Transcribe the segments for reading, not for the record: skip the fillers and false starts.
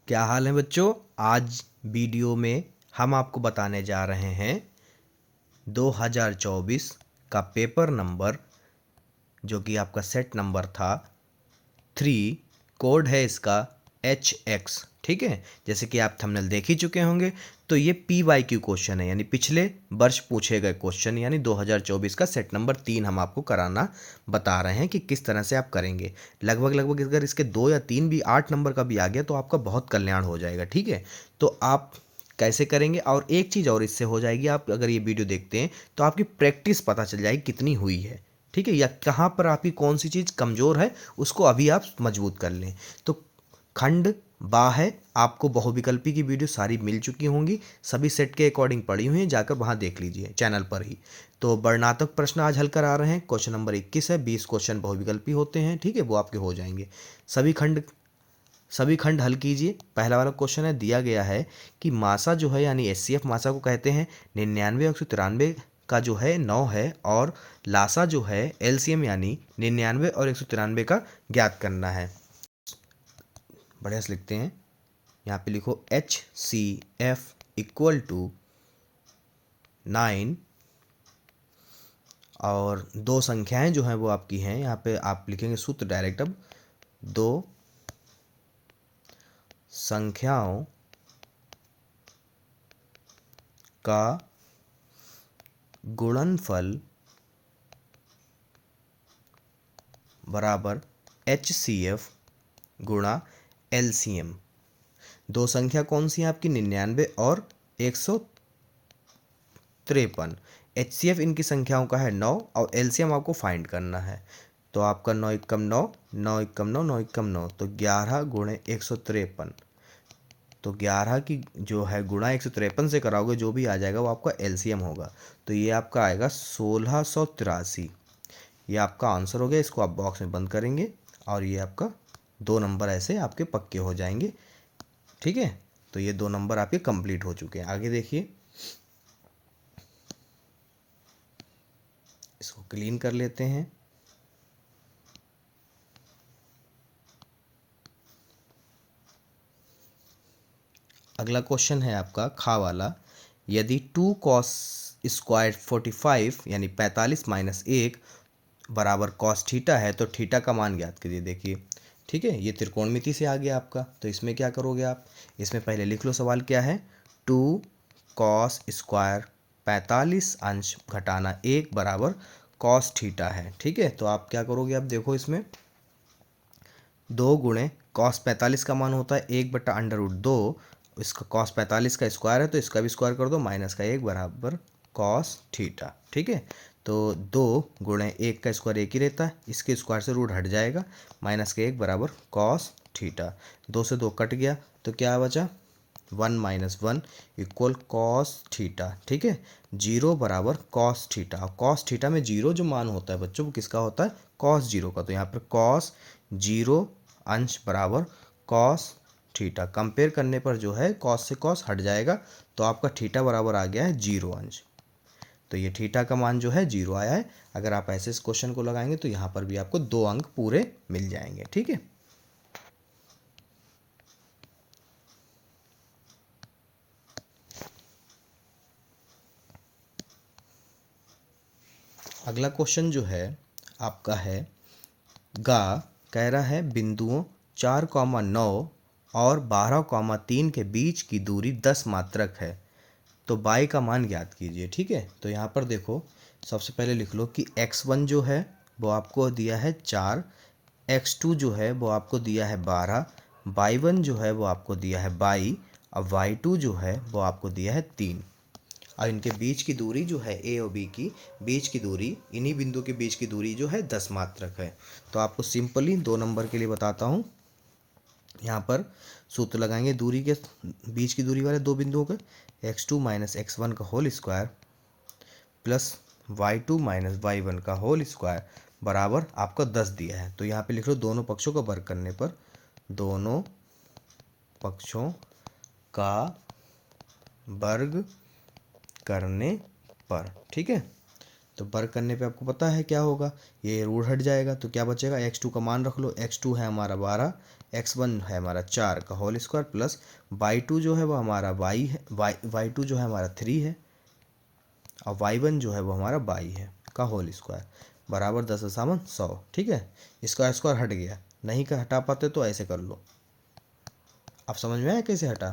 क्या हाल है बच्चों। आज वीडियो में हम आपको बताने जा रहे हैं 2024 का पेपर नंबर जो कि आपका सेट नंबर था 3। कोड है इसका HX। ठीक है, जैसे कि आप थंबनेल देख ही चुके होंगे। तो ये PYQ क्वेश्चन है, यानी पिछले वर्ष पूछे गए क्वेश्चन, यानी 2024 का सेट नंबर 3 हम आपको कराना बता रहे हैं कि किस तरह से आप करेंगे। लगभग अगर इसके 2 या 3 भी 8 नंबर का भी आ गया तो आपका बहुत कल्याण हो जाएगा। ठीक है, तो आप कैसे करेंगे, और एक चीज़ और इससे हो जाएगी, आप अगर ये वीडियो देखते हैं तो आपकी प्रैक्टिस पता चल जाएगी कितनी हुई है। ठीक है, या कहाँ पर आपकी कौन सी चीज़ कमज़ोर है उसको अभी आप मजबूत कर लें। तो खंड बा है, आपको बहुविकल्पी की वीडियो सारी मिल चुकी होंगी, सभी सेट के अकॉर्डिंग पड़ी हुई हैं, जाकर वहाँ देख लीजिए चैनल पर ही। तो वर्णनात्मक प्रश्न आज हल करा रहे हैं। क्वेश्चन नंबर 21 है, 20 क्वेश्चन बहुविकल्पी होते हैं। ठीक है, वो आपके हो जाएंगे। सभी खंड हल कीजिए। पहला वाला क्वेश्चन है, दिया गया है कि मासा जो है यानी HCF मासा को कहते हैं 99 और 193 का जो है 9 है, और लासा जो है LCM यानी 99 और 193 का ज्ञात करना है। बढ़िया से लिखते हैं, यहाँ पे लिखो HCF इक्वल टू 9 और दो संख्याएं जो हैं वो आपकी हैं। यहाँ पे आप लिखेंगे सूत्र डायरेक्ट। अब दो संख्याओं का गुणनफल बराबर HCF गुणा LCM। दो संख्या कौन सी है आपकी, 99 और 153। HCF इनकी संख्याओं का है 9 और LCM आपको फाइंड करना है। तो आपका 9 एकम 9, 9 एकम 9, 9 एकम 9, तो 11 गुणे 153। तो 11 की जो है गुणा 153 से कराओगे, जो भी आ जाएगा वो आपका LCM होगा। तो ये आपका आएगा 1683। ये आपका आंसर हो गया। इसको आप बॉक्स में बंद करेंगे और ये आपका 2 नंबर ऐसे आपके पक्के हो जाएंगे। ठीक है, तो ये 2 नंबर आपके कंप्लीट हो चुके हैं। आगे देखिए, इसको क्लीन कर लेते हैं। अगला क्वेश्चन है आपका खा वाला, यदि 2 cos स्क्वायर 45 यानी 45 माइनस 1 बराबर cos थीटा है तो थीटा का मान ज्ञात कीजिए। देखिए, ठीक है, ये त्रिकोणमिति से आ गया आपका। तो इसमें क्या करोगे आप, इसमें पहले लिख लो सवाल क्या है। 2 cos स्क्वायर 45 अंश घटाना 1 बराबर cos थीटा है। ठीक है, तो आप क्या करोगे, आप देखो इसमें 2 गुणे cos 45 का मान होता है 1/√2। इसका cos 45 का स्क्वायर है तो इसका भी स्क्वायर कर दो, माइनस का 1 बराबर cos थीटा। ठीक है, तो 2 गुणे 1 का स्क्वायर 1 ही रहता है, इसके स्क्वायर से रूट हट जाएगा, माइनस का 1 बराबर cos थीटा। 2 से 2 कट गया तो क्या बचा, 1 माइनस 1 इक्वल cos थीटा। ठीक है, 0 बराबर cos थीटा। cos थीटा में 0 जो मान होता है बच्चों वो किसका होता है, cos 0 का। तो यहाँ पर cos 0 अंश बराबर cos थीटा। कंपेयर करने पर जो है cos से cos हट जाएगा, तो आपका थीटा बराबर आ गया है 0 अंश। तो ये थीटा का मान जो है 0 आया है। अगर आप ऐसे इस क्वेश्चन को लगाएंगे तो यहाँ पर भी आपको 2 अंक पूरे मिल जाएंगे। ठीक है, अगला क्वेश्चन जो है आपका है गा, कह रहा है बिंदुओं 4,9 और 12,3 के बीच की दूरी 10 मात्रक है, तो बाई का मान ज्ञात कीजिए। ठीक है, तो यहाँ पर देखो, सबसे पहले लिख लो कि x1 जो है वो आपको दिया है 4, x2 जो है वो आपको दिया है 12, y1 जो है वो आपको दिया है 22 और y2 जो है वो आपको दिया है 3। और इनके बीच की दूरी जो है ए और बी की बीच की दूरी, इन्हीं बिंदु के बीच की दूरी जो है 10 मात्रक है। तो आपको सिंपली 2 नंबर के लिए बताता हूँ। यहाँ पर सूत्र लगाएंगे दूरी के, बीच की दूरी वाले 2 बिंदुओं के, x2 माइनस x1 का whole square plus y2 minus y1 का होल स्क्वायर बराबर आपका 10 दिया है। तो यहाँ पे लिख लो दोनों पक्षों का वर्ग करने पर, दोनों पक्षों का वर्ग करने पर। ठीक है, तो वर्ग करने पे आपको पता है क्या होगा, ये रूट हट जाएगा तो क्या बचेगा, x2 का मान रख लो। x2 है हमारा 12, x1 है हमारा 4 का होल स्क्वायर प्लस y2 जो है वो हमारा y है, y2 जो है हमारा 3 है और y1 जो है वो हमारा y है का होल स्क्वायर बराबर 10 दशामलव 100। ठीक है, इसका स्क्वायर हट गया, नहीं का हटा पाते तो ऐसे कर लो। अब समझ में आया कैसे हटा?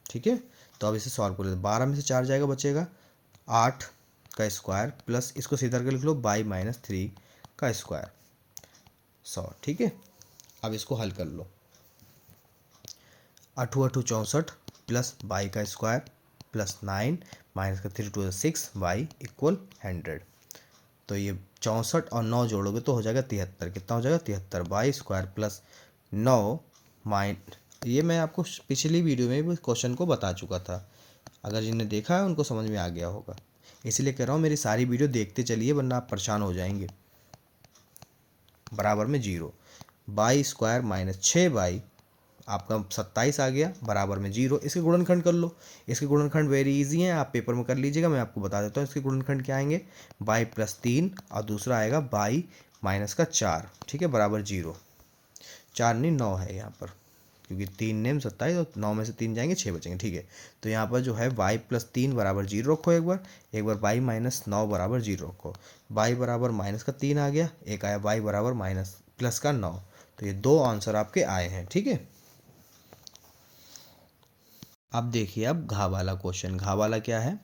ठीक है, तो अब इसे सॉल्व कर लेते। 12 में से 4 जाएगा, बचेगा 8 का स्क्वायर प्लस इसको सीधा करके लिख लो y-3 का स्क्वायर 100। ठीक है, अब इसको हल कर लो। 8 8 64 प्लस y का स्क्वायर प्लस 9 माइनस का 3 2 6 y इक्वल 100। तो ये 64 और 9 जोड़ोगे तो हो जाएगा 73। कितना हो जाएगा? 73 वाई स्क्वायर प्लस 9 माइन, ये मैं आपको पिछली वीडियो में भी क्वेश्चन को बता चुका था, अगर जिन्हें देखा है उनको समझ में आ गया होगा। इसीलिए कह रहा हूँ मेरी सारी वीडियो देखते चलिए, वरना आप परेशान हो जाएंगे। बराबर में 0, वाई स्क्वायर माइनस 6y आपका 27 आ गया, बराबर में 0। इसके गुणनखंड कर लो। इसके गुणनखंड वेरी इजी हैं, आप पेपर में कर लीजिएगा, मैं आपको बता देता हूँ। इसके गुणनखंड क्या आएंगे? y प्लस 3 और दूसरा आएगा y माइनस का 4। ठीक है, बराबर 0। 4 नहीं 9 है यहाँ पर, क्योंकि 3 नेम 27 और 9 में से 3 जाएंगे 6 बचेंगे। ठीक है, तो यहाँ पर जो है y प्लस 3 बराबर 0 रखो एक बार y माइनस 9 बराबर 0 रखो। y बराबर माइनस का 3 आ गया, एक आया y बराबर माइनस प्लस का 9। तो ये दो आंसर आपके आए हैं। ठीक है, अब देखिए अब घा वाला क्वेश्चन। घा वाला क्या है?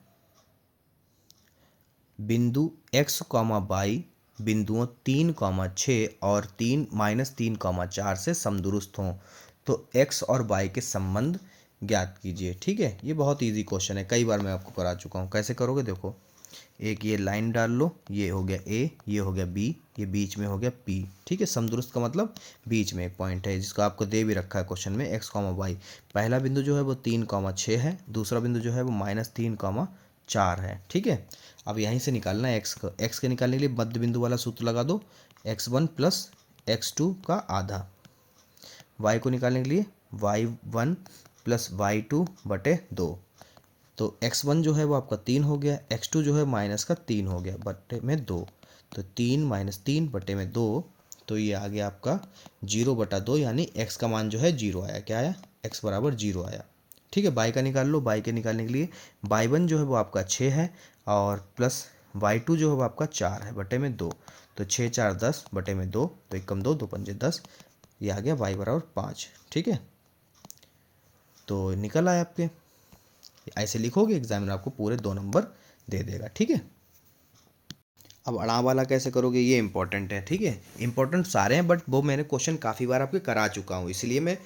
बिंदु x, y बिंदुओं 3, 6 और 3-3, 4 से समदुरुस्त हों तो x और y के संबंध ज्ञात कीजिए। ठीक है, ये बहुत इजी क्वेश्चन है, कई बार मैं आपको करा चुका हूँ। कैसे करोगे? देखो, एक ये लाइन डाल लो, ये हो गया a, ये हो गया b, ये बीच में हो गया p। ठीक है, समदुरुस्त का मतलब बीच में एक पॉइंट है, जिसको आपको दे भी रखा है क्वेश्चन में, x, y। पहला बिंदु जो है वो 3, 6 है, दूसरा बिंदु जो है वो -3, 4 है। ठीक है, अब यहीं से निकालना है x को। x के निकालने के लिए मध्य बिंदु वाला सूत्र लगा दो, x1 प्लस x2 का आधा। y को निकालने के लिए y1 प्लस y2 बटे 2। तो x1 जो है वो आपका 3 हो गया, x2 जो है माइनस का 3 हो गया बटे में 2। तो 3 - 3 बटे में 2, तो ये आ गया आपका 0/2, यानी x का मान जो है 0 आया। क्या आया? x बराबर 0 आया। ठीक है, y का निकाल लो। y के निकालने के लिए y1 जो है वो आपका 6 है और प्लस y2 जो है वो आपका 4 है बटे में 2। तो 6 4 10 बटे में 2, तो 1 कम 2, 2 पंजे 10, ये आ गया y बराबर 5। ठीक है, तो निकल आए आपके। ऐसे लिखोगे, एग्जामिनर आपको पूरे 2 नंबर दे देगा। ठीक है, अब अड़ा वाला कैसे करोगे, ये इंपॉर्टेंट है। ठीक है, इंपॉर्टेंट सारे हैं, बट वो मैंने क्वेश्चन काफ़ी बार आपके करा चुका हूँ, इसलिए मैं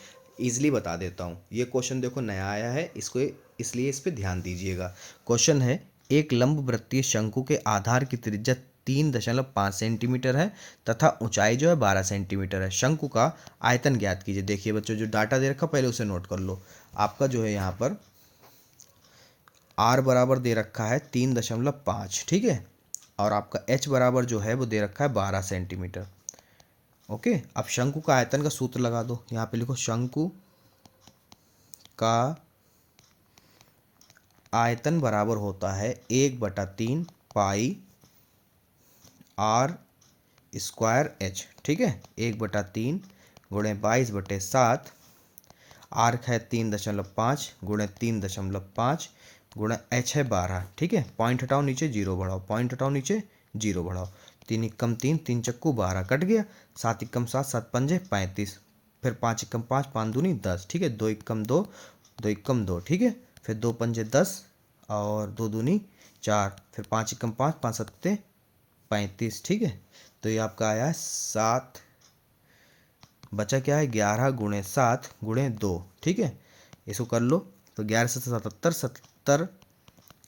ईजिली बता देता हूँ। ये क्वेश्चन देखो नया आया है, इसको इसलिए इस पर ध्यान दीजिएगा। क्वेश्चन है, एक लंब वृत्तीय शंकु के आधार की त्रिज्या 3.5 सेंटीमीटर है तथा ऊंचाई जो है 12 सेंटीमीटर है। शंकु का आयतन ज्ञात कीजिए। देखिए बच्चों, जो डाटा दे रखा पहले उसे नोट कर लो। आपका जो है यहाँ पर r बराबर दे रखा है 3.5। ठीक है, और आपका h बराबर जो है वो दे रखा है 12 सेंटीमीटर। ओके, अब शंकु का आयतन का सूत्र लगा दो। यहाँ पे लिखो, शंकु का आयतन बराबर होता है 1/3 पाई r स्क्वायर h। ठीक है, 1/3 गुणे 22/7, आर्क है 3.5 गुणे 3.5 गुणा h है 12। ठीक है, पॉइंट हटाओ नीचे 0 बढ़ाओ, पॉइंट हटाओ नीचे 0 बढ़ाओ। 3 एकम 3, 3 चक्कू 12 कट गया। 7 एकम 7, 7 पंजे 35, फिर 5 एकम 5, 5 दूनी 10। ठीक है, 2 एकम 2, 2 एकम 2। ठीक है, फिर 2 पंजे 10 और 2 दूनी 4, फिर 5 एकम 5, 5 सत्ते 35। ठीक है, तो ये आपका आया है 7, बचा क्या है 11 गुणे 7 गुणे 2। ठीक है, इसको कर लो, तो 11 से 77, 70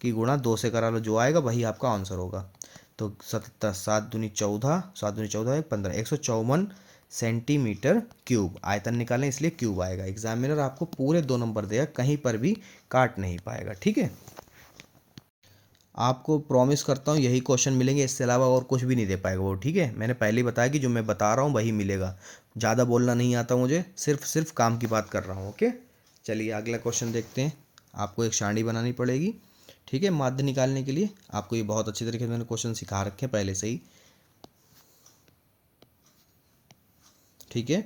की गुणा 2 से करा लो, जो आएगा वही आपका आंसर होगा। तो 77, 7 दूनी 14, 7 दूनी 14 15, 154 सेंटीमीटर क्यूब। आयतन निकालें इसलिए क्यूब आएगा। एग्जामिनर आपको पूरे 2 नंबर देगा, कहीं पर भी काट नहीं पाएगा। ठीक है, आपको प्रॉमिस करता हूँ यही क्वेश्चन मिलेंगे, इससे अलावा और कुछ भी नहीं दे पाएगा वो। ठीक है, मैंने पहले ही बताया कि जो मैं बता रहा हूँ वही मिलेगा। ज़्यादा बोलना नहीं आता मुझे, सिर्फ काम की बात कर रहा हूँ। ओके, चलिए अगला क्वेश्चन देखते हैं। आपको एक सारणी बनानी पड़ेगी। ठीक है, माध्य निकालने के लिए आपको ये बहुत अच्छी तरीके से मैंने क्वेश्चन सिखा रखे हैं पहले से ही। ठीक है।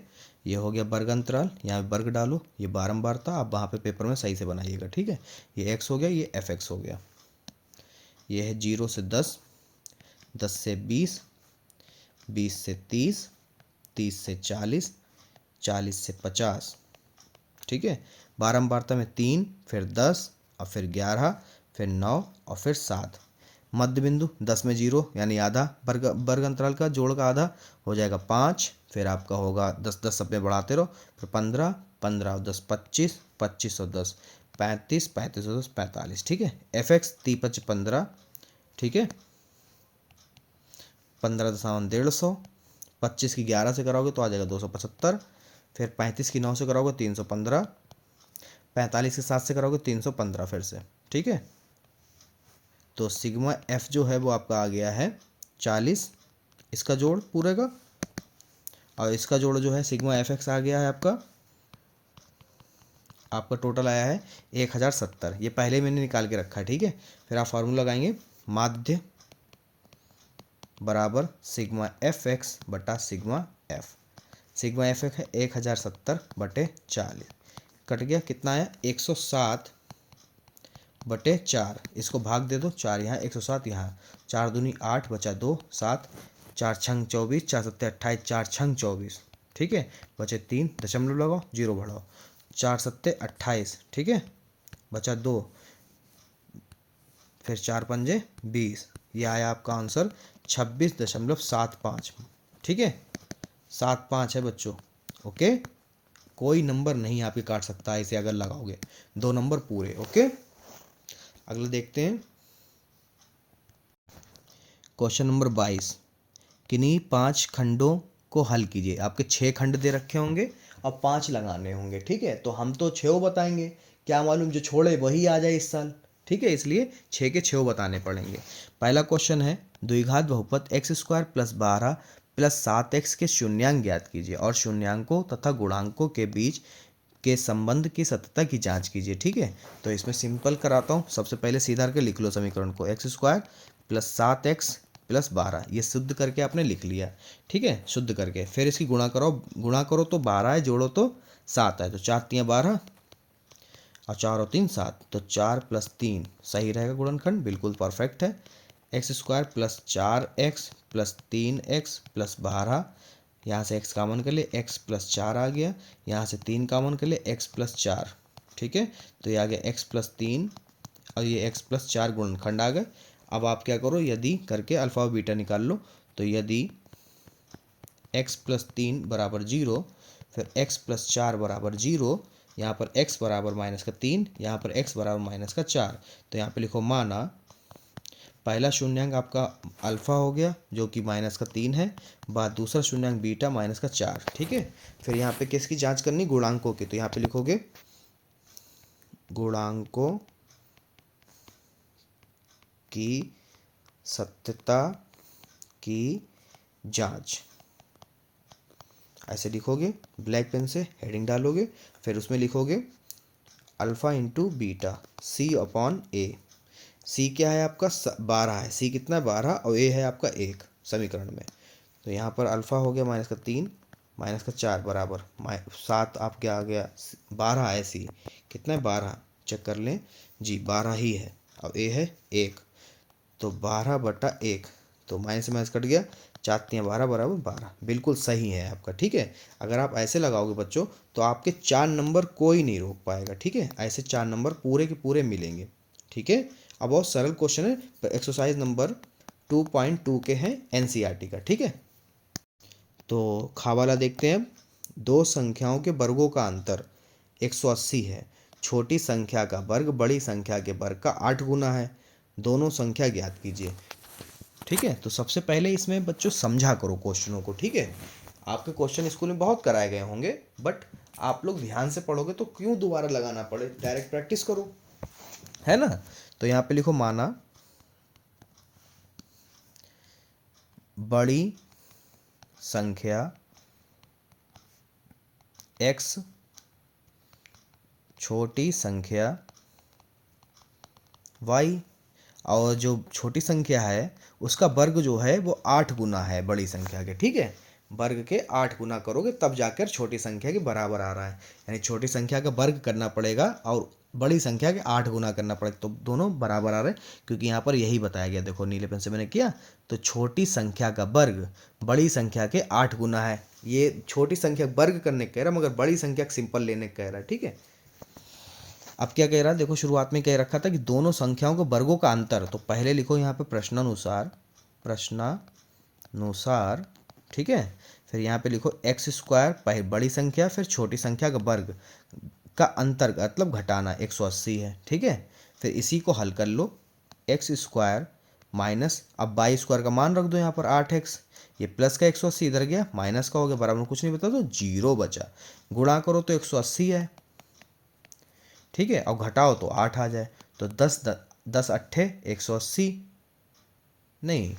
ये हो गया वर्ग अंतराल, यहाँ पे वर्ग डालो, ये बारंबार था, आप वहाँ पे पेपर में सही से बनाइएगा, ठीक है। ये x हो गया, ये fx हो गया। ये है 0 से 10, 10 से 20, 20 से 30, 30 से 40, 40 से 50, ठीक है। बारंबारता में 3, फिर 10 और फिर 11, फिर 9 और फिर 7। मध्य बिंदु 10 में 0 यानी आधा, वर्ग अंतराल का जोड़ का आधा हो जाएगा 5, फिर आपका होगा 10 10 सब में बढ़ाते रहो, फिर 15, 15 और 10 25, 25 और 10 35, 35 और 10 45, ठीक है। fx 3 15, ठीक है। 15.150, 25 की 11 से कराओगे तो आ जाएगा 275, फिर 35 की 9 से कराओगे 315, 45 के 7 से कराओगे 315 फिर से, ठीक है। तो सिग्मा एफ जो है वो आपका आ गया है 40, इसका जोड़ पूरे का, और इसका जोड़ जो है सिग्मा एफ एक्स आ गया है आपका टोटल आया है 1070। ये पहले मैंने निकाल के रखा है, ठीक है। फिर आप फार्मूला लगाएंगे, माध्य बराबर सिग्मा एफ एक्स बटा sigma F. Sigma F x है 1070 बटे 40, कट गया, कितना आया 107 बटे 4, इसको भाग दे दो, 4 यहाँ 107 यहाँ, 4 दूनी 8 बचा 2 7, 4 छंग 24, 4 सत्ते 28, 4 छंग 24, ठीक है। बचे 3, दशमलव लगाओ, 0 बढ़ाओ, 4 सत्ते 28, ठीक है। बचा 2, फिर 4 पंजे 20, ये आया आपका आंसर 26.75, ठीक है। 75 है बच्चों, ओके। कोई नंबर नहीं आपके काट सकता है इसे अगर लगाओगे, 2 नंबर पूरे, ओके। अगला देखते हैं क्वेश्चन नंबर 22। किन्हीं 5 खंडों को हल कीजिए। आपके 6 खंड दे रखे होंगे और 5 लगाने होंगे, ठीक है। तो हम तो 6 बताएंगे, क्या मालूम जो छोड़े वही आ जाए इस साल, ठीक है। इसलिए 6 के 6 बताने पड़ेंगे। पहला क्वेश्चन है, द्विघात बहुपद x² + 12 + 7x के शून्यांक ज्ञात कीजिए और शून्यांकों तथा गुणांकों के बीच के संबंध की सत्यता की जांच कीजिए, ठीक है। तो इसमें सिंपल कराता हूँ, सबसे पहले सीधा करके लिख लो समीकरण को, x² + 7x + 12, ये शुद्ध करके आपने लिख लिया, ठीक है। शुद्ध करके फिर इसकी गुणा करो तो 12 है, जोड़ो तो 7 है, तो 4 3 12 और 4 और 3 7, तो 4 + 3 सही रहेगा गुणनखंड, बिल्कुल परफेक्ट है। x² + 4x + 3x + 12, यहाँ से x कॉमन कर लिए, x + 4 आ गया, यहाँ से 3 कॉमन कर लिए, x + 4, ठीक है। तो ये आ गया x + 3 और ये x + 4 गुणनखंड आ गए। अब आप क्या करो, यदि करके अल्फा और बीटा निकाल लो, तो यदि x + 3 = 0, फिर x + 4 = 0, यहाँ पर x बराबर -3, यहाँ पर x बराबर -4, तो यहाँ पे लिखो माना पहला शून्यांक आपका अल्फा हो गया जो कि -3 है, बाद दूसरा शून्यांक बीटा -4, ठीक है। फिर यहाँ पे किसकी जांच करनी, गुणांकों की, तो यहाँ पे लिखोगे गुणांकों की सत्यता की जांच, ऐसे लिखोगे, ब्लैक पेन से हेडिंग डालोगे, फिर उसमें लिखोगे अल्फा इंटू बीटा C/A। सी क्या है आपका 12 है, सी कितना है 12 और ए है आपका 1 समीकरण में। तो यहाँ पर अल्फा हो गया -3 -4 बराबर 7, आप क्या आ गया 12 है, सी कितना है 12, चेक कर लें जी 12 ही है, और ए है 1, तो 12/1, तो माइनस से माइनस कट गया, 4 3 12 बराबर 12, बिल्कुल सही है आपका, ठीक है। अगर आप ऐसे लगाओगे बच्चों तो आपके 4 नंबर कोई नहीं रोक पाएगा, ठीक है। ऐसे 4 नंबर पूरे के पूरे मिलेंगे, ठीक है। अब बहुत सरल क्वेश्चन है, एक्सरसाइज नंबर 2.2 के हैं एनसीईआरटी का, ठीक है। तो खा वाला देखते हैं। दो संख्याओं के वर्गों का अंतर 180 है, छोटी संख्या का वर्ग बड़ी संख्या के वर्ग का 8 गुना है, दोनों संख्या ज्ञात कीजिए, ठीक है। तो सबसे पहले इसमें बच्चों समझा करो क्वेश्चनों को, ठीक है। आपके क्वेश्चन स्कूल में बहुत कराए गए होंगे, बट आप लोग ध्यान से पढ़ोगे तो क्यों दोबारा लगाना पड़े, डायरेक्ट प्रैक्टिस करो, है ना। तो यहाँ पे लिखो माना बड़ी संख्या x छोटी संख्या y, और जो छोटी संख्या है उसका वर्ग जो है वो 8 गुना है बड़ी संख्या के, ठीक है। वर्ग के 8 गुना करोगे तब जाकर छोटी संख्या के बराबर आ रहा है, यानी छोटी संख्या का वर्ग करना पड़ेगा और बड़ी संख्या के 8 गुना करना पड़ेगा, तो दोनों बराबर आ रहे हैं, क्योंकि यहाँ पर यही बताया गया। देखो नीले पेन से मैंने किया, तो छोटी संख्या का वर्ग बड़ी संख्या के 8 गुना है। ये छोटी संख्या वर्ग करने कह रहा है, मगर बड़ी संख्या सिंपल लेने कह रहा है, ठीक है। अब क्या कह रहा है, देखो शुरुआत में कह रखा था कि दोनों संख्याओं के वर्गों का अंतर, तो पहले लिखो यहाँ पे प्रश्नानुसार, ठीक है। फिर यहाँ पे लिखो एक्स स्क्वायर, पहले बड़ी संख्या फिर छोटी संख्या का वर्ग का अंतर मतलब घटाना 180 है, ठीक है। फिर इसी को हल कर लो, एक्स स्क्वायर माइनस, अब वाई स्क्वायर का मान रख दो यहाँ पर 8x, ये प्लस का 180 इधर गया, माइनस का हो गया, बराबर में कुछ नहीं बता तो 0 बचा, गुणा करो तो 180 है, ठीक है, और घटाओ तो 8 आ जाए, तो 10 अट्ठे 180, नहीं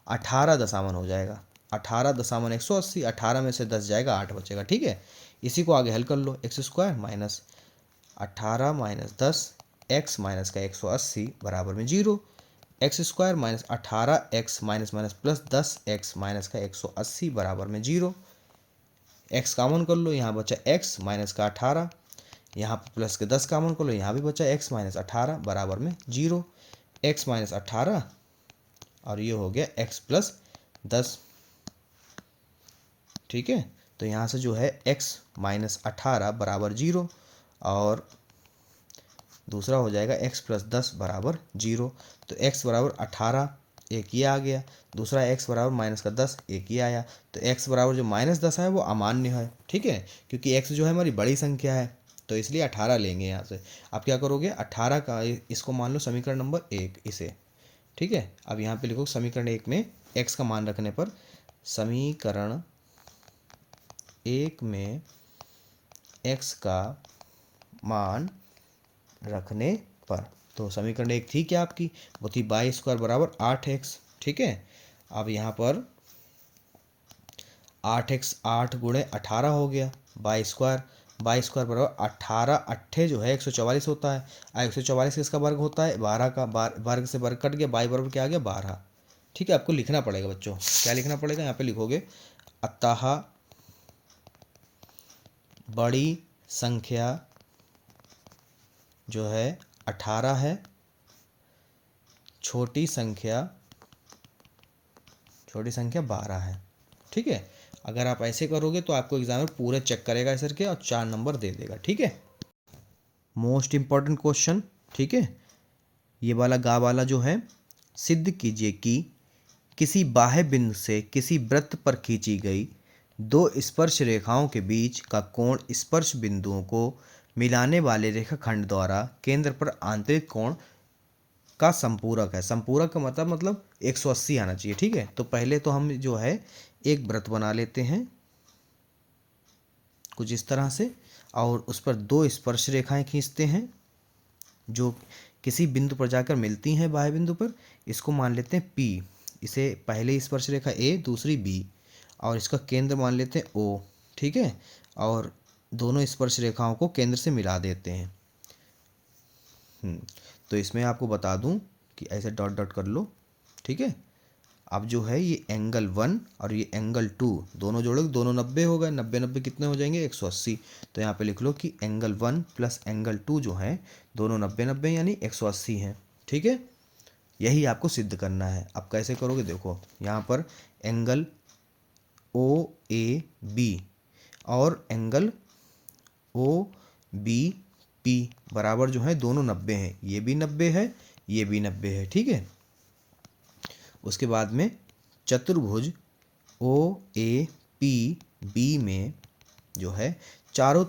18 दशामन हो जाएगा, 18 दशामन 180, 18 में से 10 जाएगा, 8 बचेगा, ठीक है। इसी को आगे हल कर लो, x square minus 18 minus 10 x minus का 180 बराबर में 0, x square minus 18 x minus minus plus 10 x minus का 180 बराबर में 0, एक्स कॉमन कर लो, यहाँ बचा एक्स माइनस का 18, यहाँ प्लस के 10 कॉमन कर लो, यहाँ भी बचा एक्स माइनस 18 बराबर में 0, एक्स माइनस 18 और ये हो गया एक्स प्लस 10, ठीक है। तो यहाँ से जो है x माइनस 18 बराबर 0 और दूसरा हो जाएगा x प्लस 10 बराबर 0, तो x बराबर 18 एक ये आ गया, दूसरा x बराबर माइनस का 10 एक ये आया, तो x बराबर जो माइनस 10 है वो अमान्य है, ठीक है, क्योंकि x जो है हमारी बड़ी संख्या है, तो इसलिए 18 लेंगे यहाँ से। अब क्या करोगे, 18 का इसको मान लो समीकरण नंबर 1 इसे, ठीक है। अब यहाँ पे लिखो समीकरण 1 में x का मान रखने पर, समीकरण 1 में x का मान रखने पर, तो समीकरण 1 थी क्या आपकी, वो थी वाई स्क्वायर बराबर 8x, ठीक है। अब यहाँ पर 8x 8 गुणे 18 हो गया, वाई स्क्वायर बराबर 18 अट्ठे जो है 144 होता है, 144 किसका वर्ग होता है, 12 का, वर्ग से वर्ग कट गया, वाई बराबर क्या आ गया 12, ठीक है। आपको लिखना पड़ेगा बच्चों, क्या लिखना पड़ेगा, यहाँ पे लिखोगे अतः बड़ी संख्या जो है 18 है, छोटी संख्या 12 है, ठीक है। अगर आप ऐसे करोगे तो आपको एग्जाम में पूरे चेक करेगा सर के और 4 नंबर दे देगा, ठीक है। मोस्ट इम्पॉर्टेंट क्वेश्चन, ठीक है, ये वाला गा वाला जो है, सिद्ध कीजिए कि किसी बाह्य बिंदु से किसी वृत्त पर खींची गई दो स्पर्श रेखाओं के बीच का कोण स्पर्श बिंदुओं को मिलाने वाले रेखाखंड द्वारा केंद्र पर आंतरिक कोण का संपूरक है। संपूरक का मतलब 180 आना चाहिए, ठीक है। तो पहले तो हम जो है एक वृत्त बना लेते हैं कुछ इस तरह से, और उस पर दो स्पर्श रेखाएं खींचते हैं जो किसी बिंदु पर जाकर मिलती हैं बाह्य बिंदु पर, इसको मान लेते हैं P, इसे पहले स्पर्श रेखा A दूसरी B, और इसका केंद्र मान लेते हैं O, ठीक है, और दोनों स्पर्श रेखाओं को केंद्र से मिला देते हैं। तो इसमें आपको बता दूं कि ऐसे डॉट डॉट कर लो, ठीक है। अब जो है ये एंगल 1 और ये एंगल 2 दोनों जोड़ोगे, दोनों 90 हो गए, 90 90 कितने हो जाएंगे 180, तो यहाँ पे लिख लो कि एंगल 1 प्लस एंगल 2 जो है दोनों 90 90 यानी 180 हैं, ठीक है। यही आपको सिद्ध करना है। अब कैसे करोगे, देखो यहाँ पर एंगल ओ ए बी और एंगल ओ बी पी बराबर जो है दोनों 90 हैं, ये भी 90 है, ये भी 90 है, ठीक है। उसके बाद में चतुर्भुज ओ ए पी बी में जो है चारों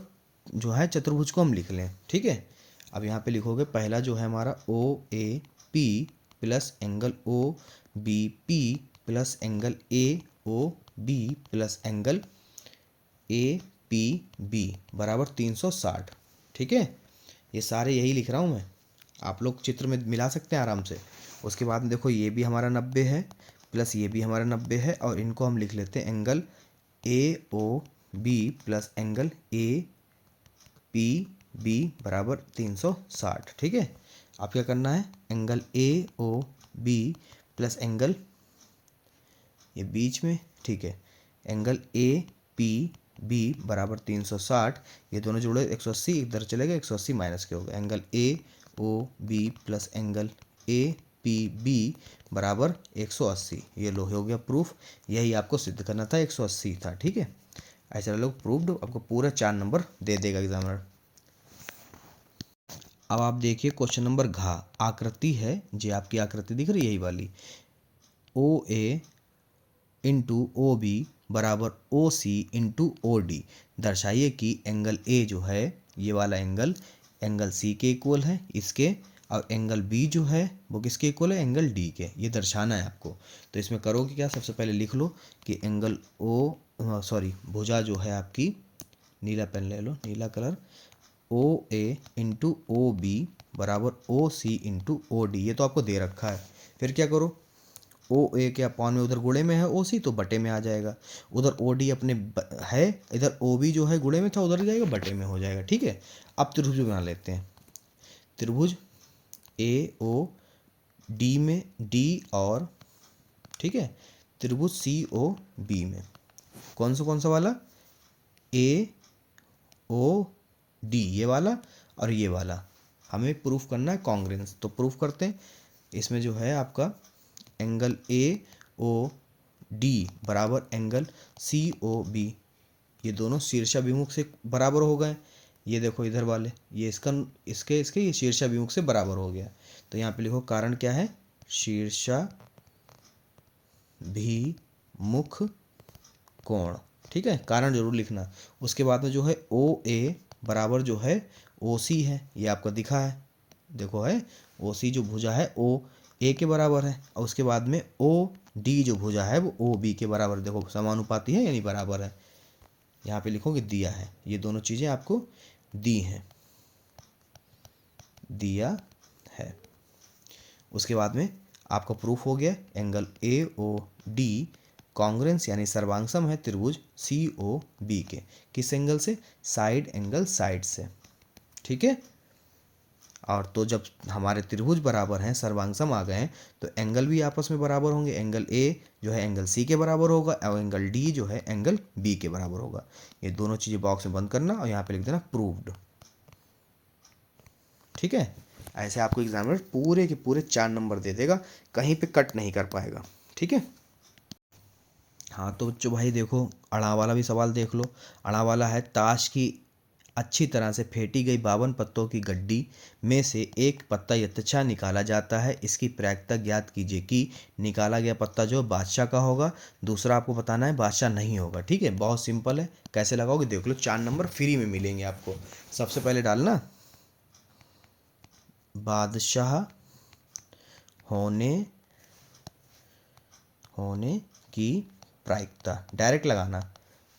जो है चतुर्भुज को हम लिख लें, ठीक है। अब यहाँ पे लिखोगे पहला जो है हमारा O A P plus angle O B P plus angle A O B plus angle A P B बराबर 360, ठीक है। ये सारे यही लिख रहा हूँ मैं, आप लोग चित्र में मिला सकते हैं आराम से। उसके बाद में देखो ये भी हमारा 90 है प्लस ये भी हमारा 90 है, और इनको हम लिख लेते हैं angle A O B plus angle A P B बराबर 360, ठीक है। अब क्या करना है, angle A O B plus angle ये बीच में, ठीक है, एंगल ए पी बी बराबर 360, ये दोनों जुड़े 180, इधर चलेगा 180 माइनस के होगा, angle A O B plus angle A P B बराबर 180। ये लो हो गया प्रूफ, यही आपको सिद्ध करना था, 180 था। ठीक है, ऐसा लोग प्रूव्ड, आपको पूरा 4 नंबर दे देगा एग्जामिनर। अब आप देखिए क्वेश्चन नंबर घ, आकृति है जी, आपकी आकृति दिख रही है यही वाली, ओ ए इंटू ओ बी बराबर ओ सी इंटू ओ डी। दर्शाइए कि एंगल ए जो है ये वाला एंगल सी के इक्वल है इसके, और एंगल बी जो है वो किसके इक्वल है, एंगल डी के। ये दर्शाना है आपको। तो इसमें करोगे क्या, सबसे पहले लिख लो कि एंगल भुजा जो है आपकी, नीला पेन ले लो, नीला कलर, ओ ए इंटू ओ बी बराबर ओ सी इंटू ओ डी। ये तो आपको दे रखा है। फिर क्या करो, ओ ए के अपॉन में उधर गुणे में है ओ सी, तो बटे में आ जाएगा। उधर ओ डी अपने है, इधर ओ बी जो है गुणे में था, उधर जाएगा बटे में हो जाएगा। ठीक है, अब त्रिभुज बना लेते हैं। त्रिभुज ए ओ डी में डी और, ठीक है, त्रिभुज सी ओ बी में कौन सा वाला, ए ओ डी ये वाला और ये वाला, हमें प्रूफ करना है कॉन्ग्रुएंस। तो प्रूफ करते हैं। इसमें जो है आपका एंगल ए ओ डी बराबर एंगल सी ओ बी, ये दोनों शीर्षाभिमुख से बराबर हो गए। ये देखो इधर वाले, ये इसके ये शीर्षाभिमुख से बराबर हो गया। तो यहाँ पे लिखो कारण क्या है, शीर्षाभिमुख कोण। ठीक है, कारण जरूर लिखना। उसके बाद में जो है ओ ए बराबर जो है ओ सी है, ये आपका दिखा है, देखो है ओ सी जो भुजा है ओ ए के बराबर है, और उसके बाद में ओ डी जो भुजा है वो ओ बी के बराबर, देखो समानुपाती है यानी बराबर है। यहाँ पे लिखोगे दिया है, ये दोनों चीज़ें आपको दी हैं, दिया है। उसके बाद में आपका प्रूफ हो गया, angle A O D congruence यानी सर्वांगसम है त्रिभुज सी ओ बी के। किस एंगल से, साइड एंगल साइड से। ठीक है, और तो जब हमारे त्रिभुज बराबर हैं, सर्वांगसम आ गए हैं, तो एंगल भी आपस में बराबर होंगे। एंगल ए जो है एंगल सी के बराबर होगा, और एंगल डी जो है एंगल बी के बराबर होगा। ये दोनों चीज़ें बॉक्स में बंद करना और यहाँ पे लिख देना प्रूव्ड। ठीक है, ऐसे आपको एग्जामिनर पूरे के पूरे 4 नंबर दे देगा, कहीं पे कट नहीं कर पाएगा। ठीक है, हाँ तो बच्चों भाई देखो, अड़ा वाला भी सवाल देख लो। अड़ा वाला है, ताश की अच्छी तरह से फेंटी गई 52 पत्तों की गड्डी में से एक पत्ता यथेच्छा निकाला जाता है, इसकी प्रायिकता ज्ञात कीजिए कि निकाला गया पत्ता जो बादशाह का होगा, दूसरा आपको बताना है बादशाह नहीं होगा। ठीक है, बहुत सिंपल है, कैसे लगाओगे देख लो, 4 नंबर फ्री में मिलेंगे आपको। सबसे पहले डालना बादशाह होने की प्रायिकता, डायरेक्ट लगाना।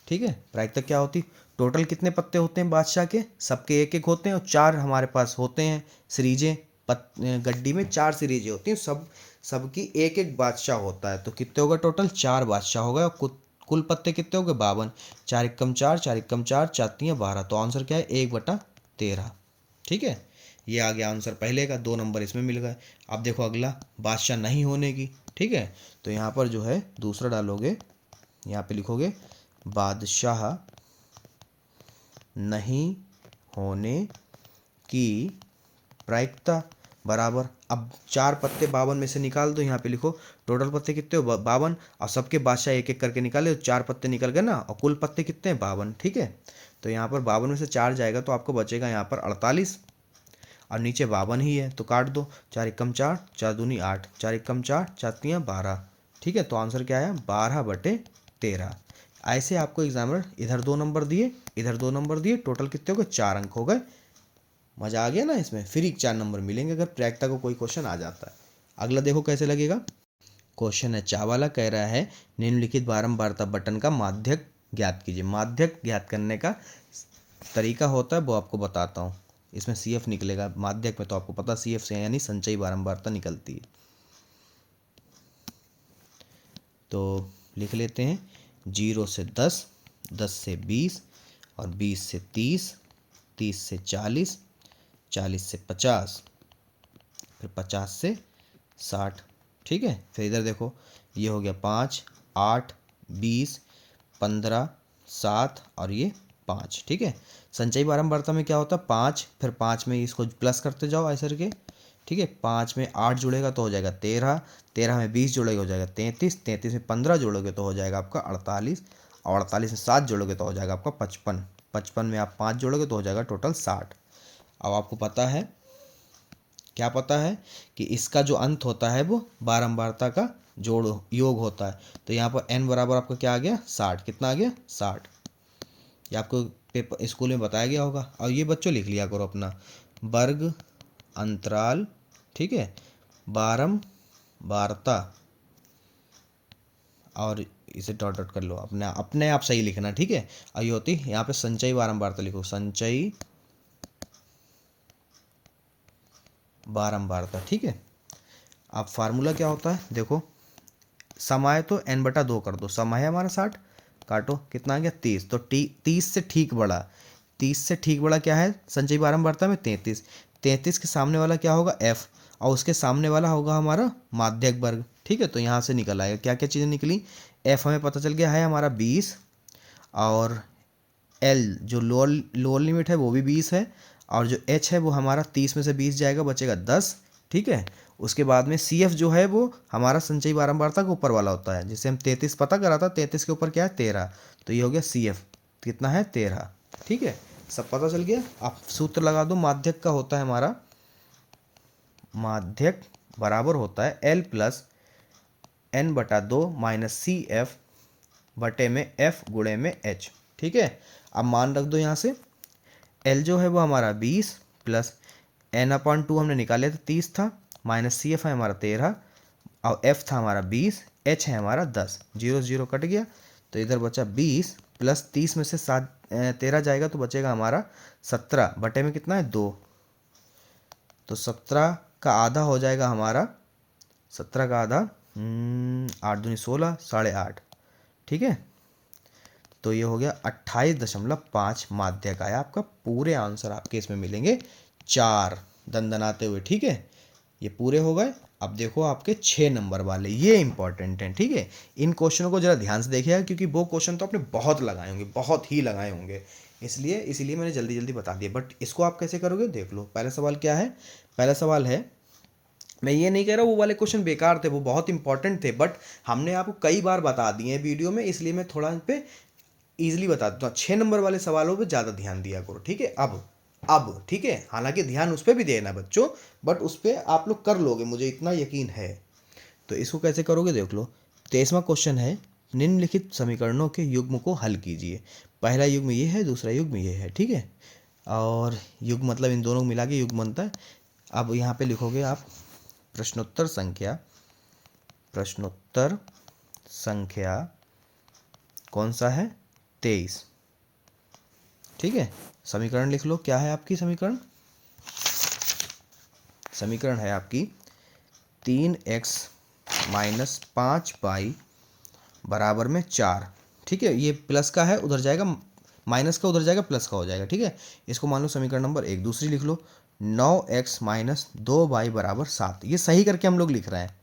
ठीक है, प्रायिकता क्या होती, टोटल कितने पत्ते होते हैं बादशाह के, सबके एक एक होते हैं, और 4 हमारे पास होते हैं सीरीजें। गड्डी में 4 सीरीजें होती हैं, सबकी एक एक बादशाह होता है। तो कितने होगा टोटल, 4 बादशाह होगा, और कुल पत्ते कितने हो गए 52, 4 एकम 4, 4 एकम 4, 4 तियां 12। तो आंसर क्या है, 1/13। ठीक है, ये आ गया आंसर पहले का, 2 नंबर इसमें मिल गए। अब देखो अगला, बादशाह नहीं होने की। ठीक है, तो यहाँ पर जो है दूसरा डालोगे, यहाँ पे लिखोगे बादशाह नहीं होने की प्रायिकता बराबर, अब 4 पत्ते 52 में से निकाल दो। यहाँ पे लिखो टोटल पत्ते कितने हो 52, और सबके बादशाह एक एक करके निकाले तो 4 पत्ते निकल गए ना, और कुल पत्ते कितने हैं 52। ठीक है, तो यहाँ पर 52 में से 4 जाएगा तो आपको बचेगा यहाँ पर 48, और नीचे 52 ही है तो काट दो, 4 एकम 4, 4 दूनी 8, 4 एकम 4, 4 तियां 12। ठीक है, तो आंसर क्या है, 12/13। ऐसे आपको एग्जामिनर इधर 2 नंबर दिए, इधर 2 नंबर दिए, टोटल कितने हो गए, 4 अंक हो गए। मज़ा आ गया ना, इसमें फ्री 4 नंबर मिलेंगे अगर प्रायिकता को कोई क्वेश्चन आ जाता है। अगला देखो कैसे लगेगा, क्वेश्चन है चावाला, कह रहा है निम्नलिखित बारंबारता बटन का माध्यक ज्ञात कीजिए। माध्यक ज्ञात करने का तरीका होता है वो आपको बताता हूँ। इसमें CF निकलेगा, माध्यक में तो आपको पता CF से यानी संचयी बारंबारता निकलती है। तो लिख लेते हैं 0 से 10, 10 से 20, और 20 से 30, 30 से 40, 40 से 50, फिर 50 से 60। ठीक है, फिर इधर देखो ये हो गया 5, 8, 20, 15, 7 और ये 5। ठीक है, संचयी बारंबारता में क्या होता है 5, फिर 5 में इसको प्लस करते जाओ ऐसे करके। ठीक है, 5 में 8 जुड़ेगा तो हो जाएगा 13, 13 में 20 जोड़ेगा हो जाएगा 33, 33 में 15 जोड़ोगे तो हो जाएगा आपका 48, और 48 में 7 जोड़ोगे तो हो जाएगा आपका 55, 55 में आप 5 जोड़ोगे तो हो जाएगा टोटल 60। अब आपको पता है, क्या पता है कि इसका जो अंत होता है वो बारंबारता का जोड़ योग होता है। तो यहाँ पर n बराबर आपका क्या आ गया 60, कितना आ गया 60। ये आपको पेपर स्कूल में बताया गया होगा। और ये बच्चों लिख लिया करो अपना वर्ग अंतराल, ठीक है, बारंबारता, और इसे डॉट डॉट कर लो, अपने अपने आप सही लिखना। ठीक है, और ये होती यहाँ पे संचयी बारंबारता लिखो, संचयी बारंबारता। ठीक है, अब फार्मूला क्या होता है देखो, समय तो n/2 कर दो, समय है हमारा 60, काटो कितना आ गया 30, तो 30 से ठीक बड़ा, 30 से ठीक बड़ा क्या है संचयी बारंबारता में 33, 33 के सामने वाला क्या होगा f, और उसके सामने वाला होगा हमारा माध्यक वर्ग। ठीक है, तो यहाँ से निकल आएगा क्या क्या चीज़ें निकली, f हमें पता चल गया है हमारा 20, और l जो लोअर लिमिट है वो भी 20 है, और जो h है वो हमारा 30 में से 20 जाएगा बचेगा 10। ठीक है, उसके बाद में CF जो है वो हमारा संचयी बारंबारता के ऊपर वाला होता है, जिसे हम 33 पता करा था, 33 के ऊपर क्या है 13, तो ये हो गया CF कितना है 13। ठीक है, सब पता चल गया। आप सूत्र लगा दो, माध्यक का होता है हमारा, माध्यक बराबर होता है L + n/2 - CF बटे में F गुणे में H। ठीक है, अब मान रख दो यहाँ से, L जो है वो हमारा 20 प्लस n/2 हमने निकाले तो 30 था, माइनस CF है हमारा 13, और F था हमारा 20, H है हमारा 10, 0 0 कट गया, तो इधर बचा 20 प्लस 30 में से 13 जाएगा तो बचेगा हमारा 17 बटे में कितना है 2, तो 17 का आधा हो जाएगा हमारा, 17 का आधा 8 दूनी 16, 8.5। ठीक है, तो ये हो गया 28.5 माध्यक आया आपका। पूरे आंसर आपके इसमें मिलेंगे 4 दंदनाते हुए। ठीक है, ये पूरे हो गए। अब देखो आपके 6 नंबर वाले, ये इंपॉर्टेंट हैं। ठीक है, इन क्वेश्चनों को जरा ध्यान से देखिएगा, क्योंकि वो क्वेश्चन तो आपने बहुत लगाए होंगे, बहुत ही लगाए होंगे, इसीलिए मैंने जल्दी जल्दी बता दिया। बट इसको आप कैसे करोगे देख लो। पहला सवाल क्या है, पहला सवाल है, मैं ये नहीं कह रहा वो वाले क्वेश्चन बेकार थे, वो बहुत इंपॉर्टेंट थे, बट हमने आपको कई बार बता दिए हैं वीडियो में, इसलिए मैं थोड़ा इन पे ईजिली बता देता हूँ। 6 नंबर वाले सवालों पे ज़्यादा ध्यान दिया करो। ठीक है, अब ठीक है, हालांकि ध्यान उस पर भी देना बच्चों, बट उस पर आप लोग कर लोगे, मुझे इतना यकीन है। तो इसको कैसे करोगे देख लो। 23वां क्वेश्चन है, निम्नलिखित समीकरणों के युग्म को हल कीजिए। पहला युग्म ये है, दूसरा युग्म ये है। ठीक है, और युग्म मतलब इन दोनों को मिला के युग्म बनता है। अब यहाँ पे लिखोगे आप प्रश्नोत्तर संख्या कौन सा है 23। ठीक है, समीकरण लिख लो, क्या है आपकी समीकरण, समीकरण है आपकी 3x - 5y बराबर में 4। ठीक है, ये प्लस का है, उधर जाएगा माइनस का, उधर जाएगा प्लस का हो जाएगा। ठीक है, इसको मान लो समीकरण नंबर 1। दूसरी लिख लो 9x - 2y बराबर 7। ये सही करके हम लोग लिख रहे हैं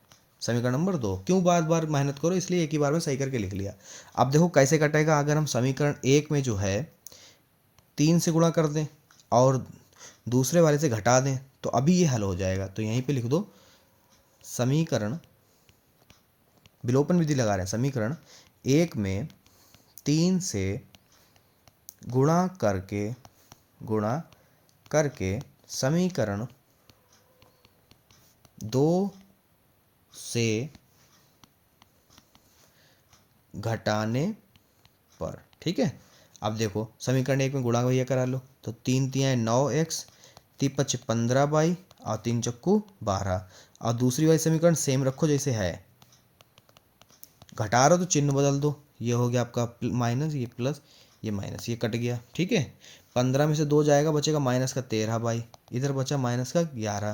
समीकरण नंबर 2। क्यों बार बार मेहनत करो, इसलिए एक ही बार में सही करके लिख लिया। अब देखो कैसे कटेगा, अगर हम समीकरण 1 में जो है 3 से गुणा कर दें और दूसरे वाले से घटा दें तो अभी ये हल हो जाएगा। तो यहीं पे लिख दो समीकरण, विलोपन विधि लगा रहे हैं, समीकरण 1 में 3 से गुणा करके समीकरण 2 से घटाने पर। ठीक है, अब देखो समीकरण 1 में गुणा भैया करा लो, तो 3 3 9x, 3 5 15y और 3 चक्कू 12। और दूसरी वाली समीकरण सेम रखो जैसे है, घटा रहे हो तो चिन्ह बदल दो, ये हो गया आपका माइनस, ये प्लस, ये माइनस, ये कट गया। ठीक है, 15 में से 2 जाएगा, बचेगा माइनस का 13 बाई, इधर बचा माइनस का 11,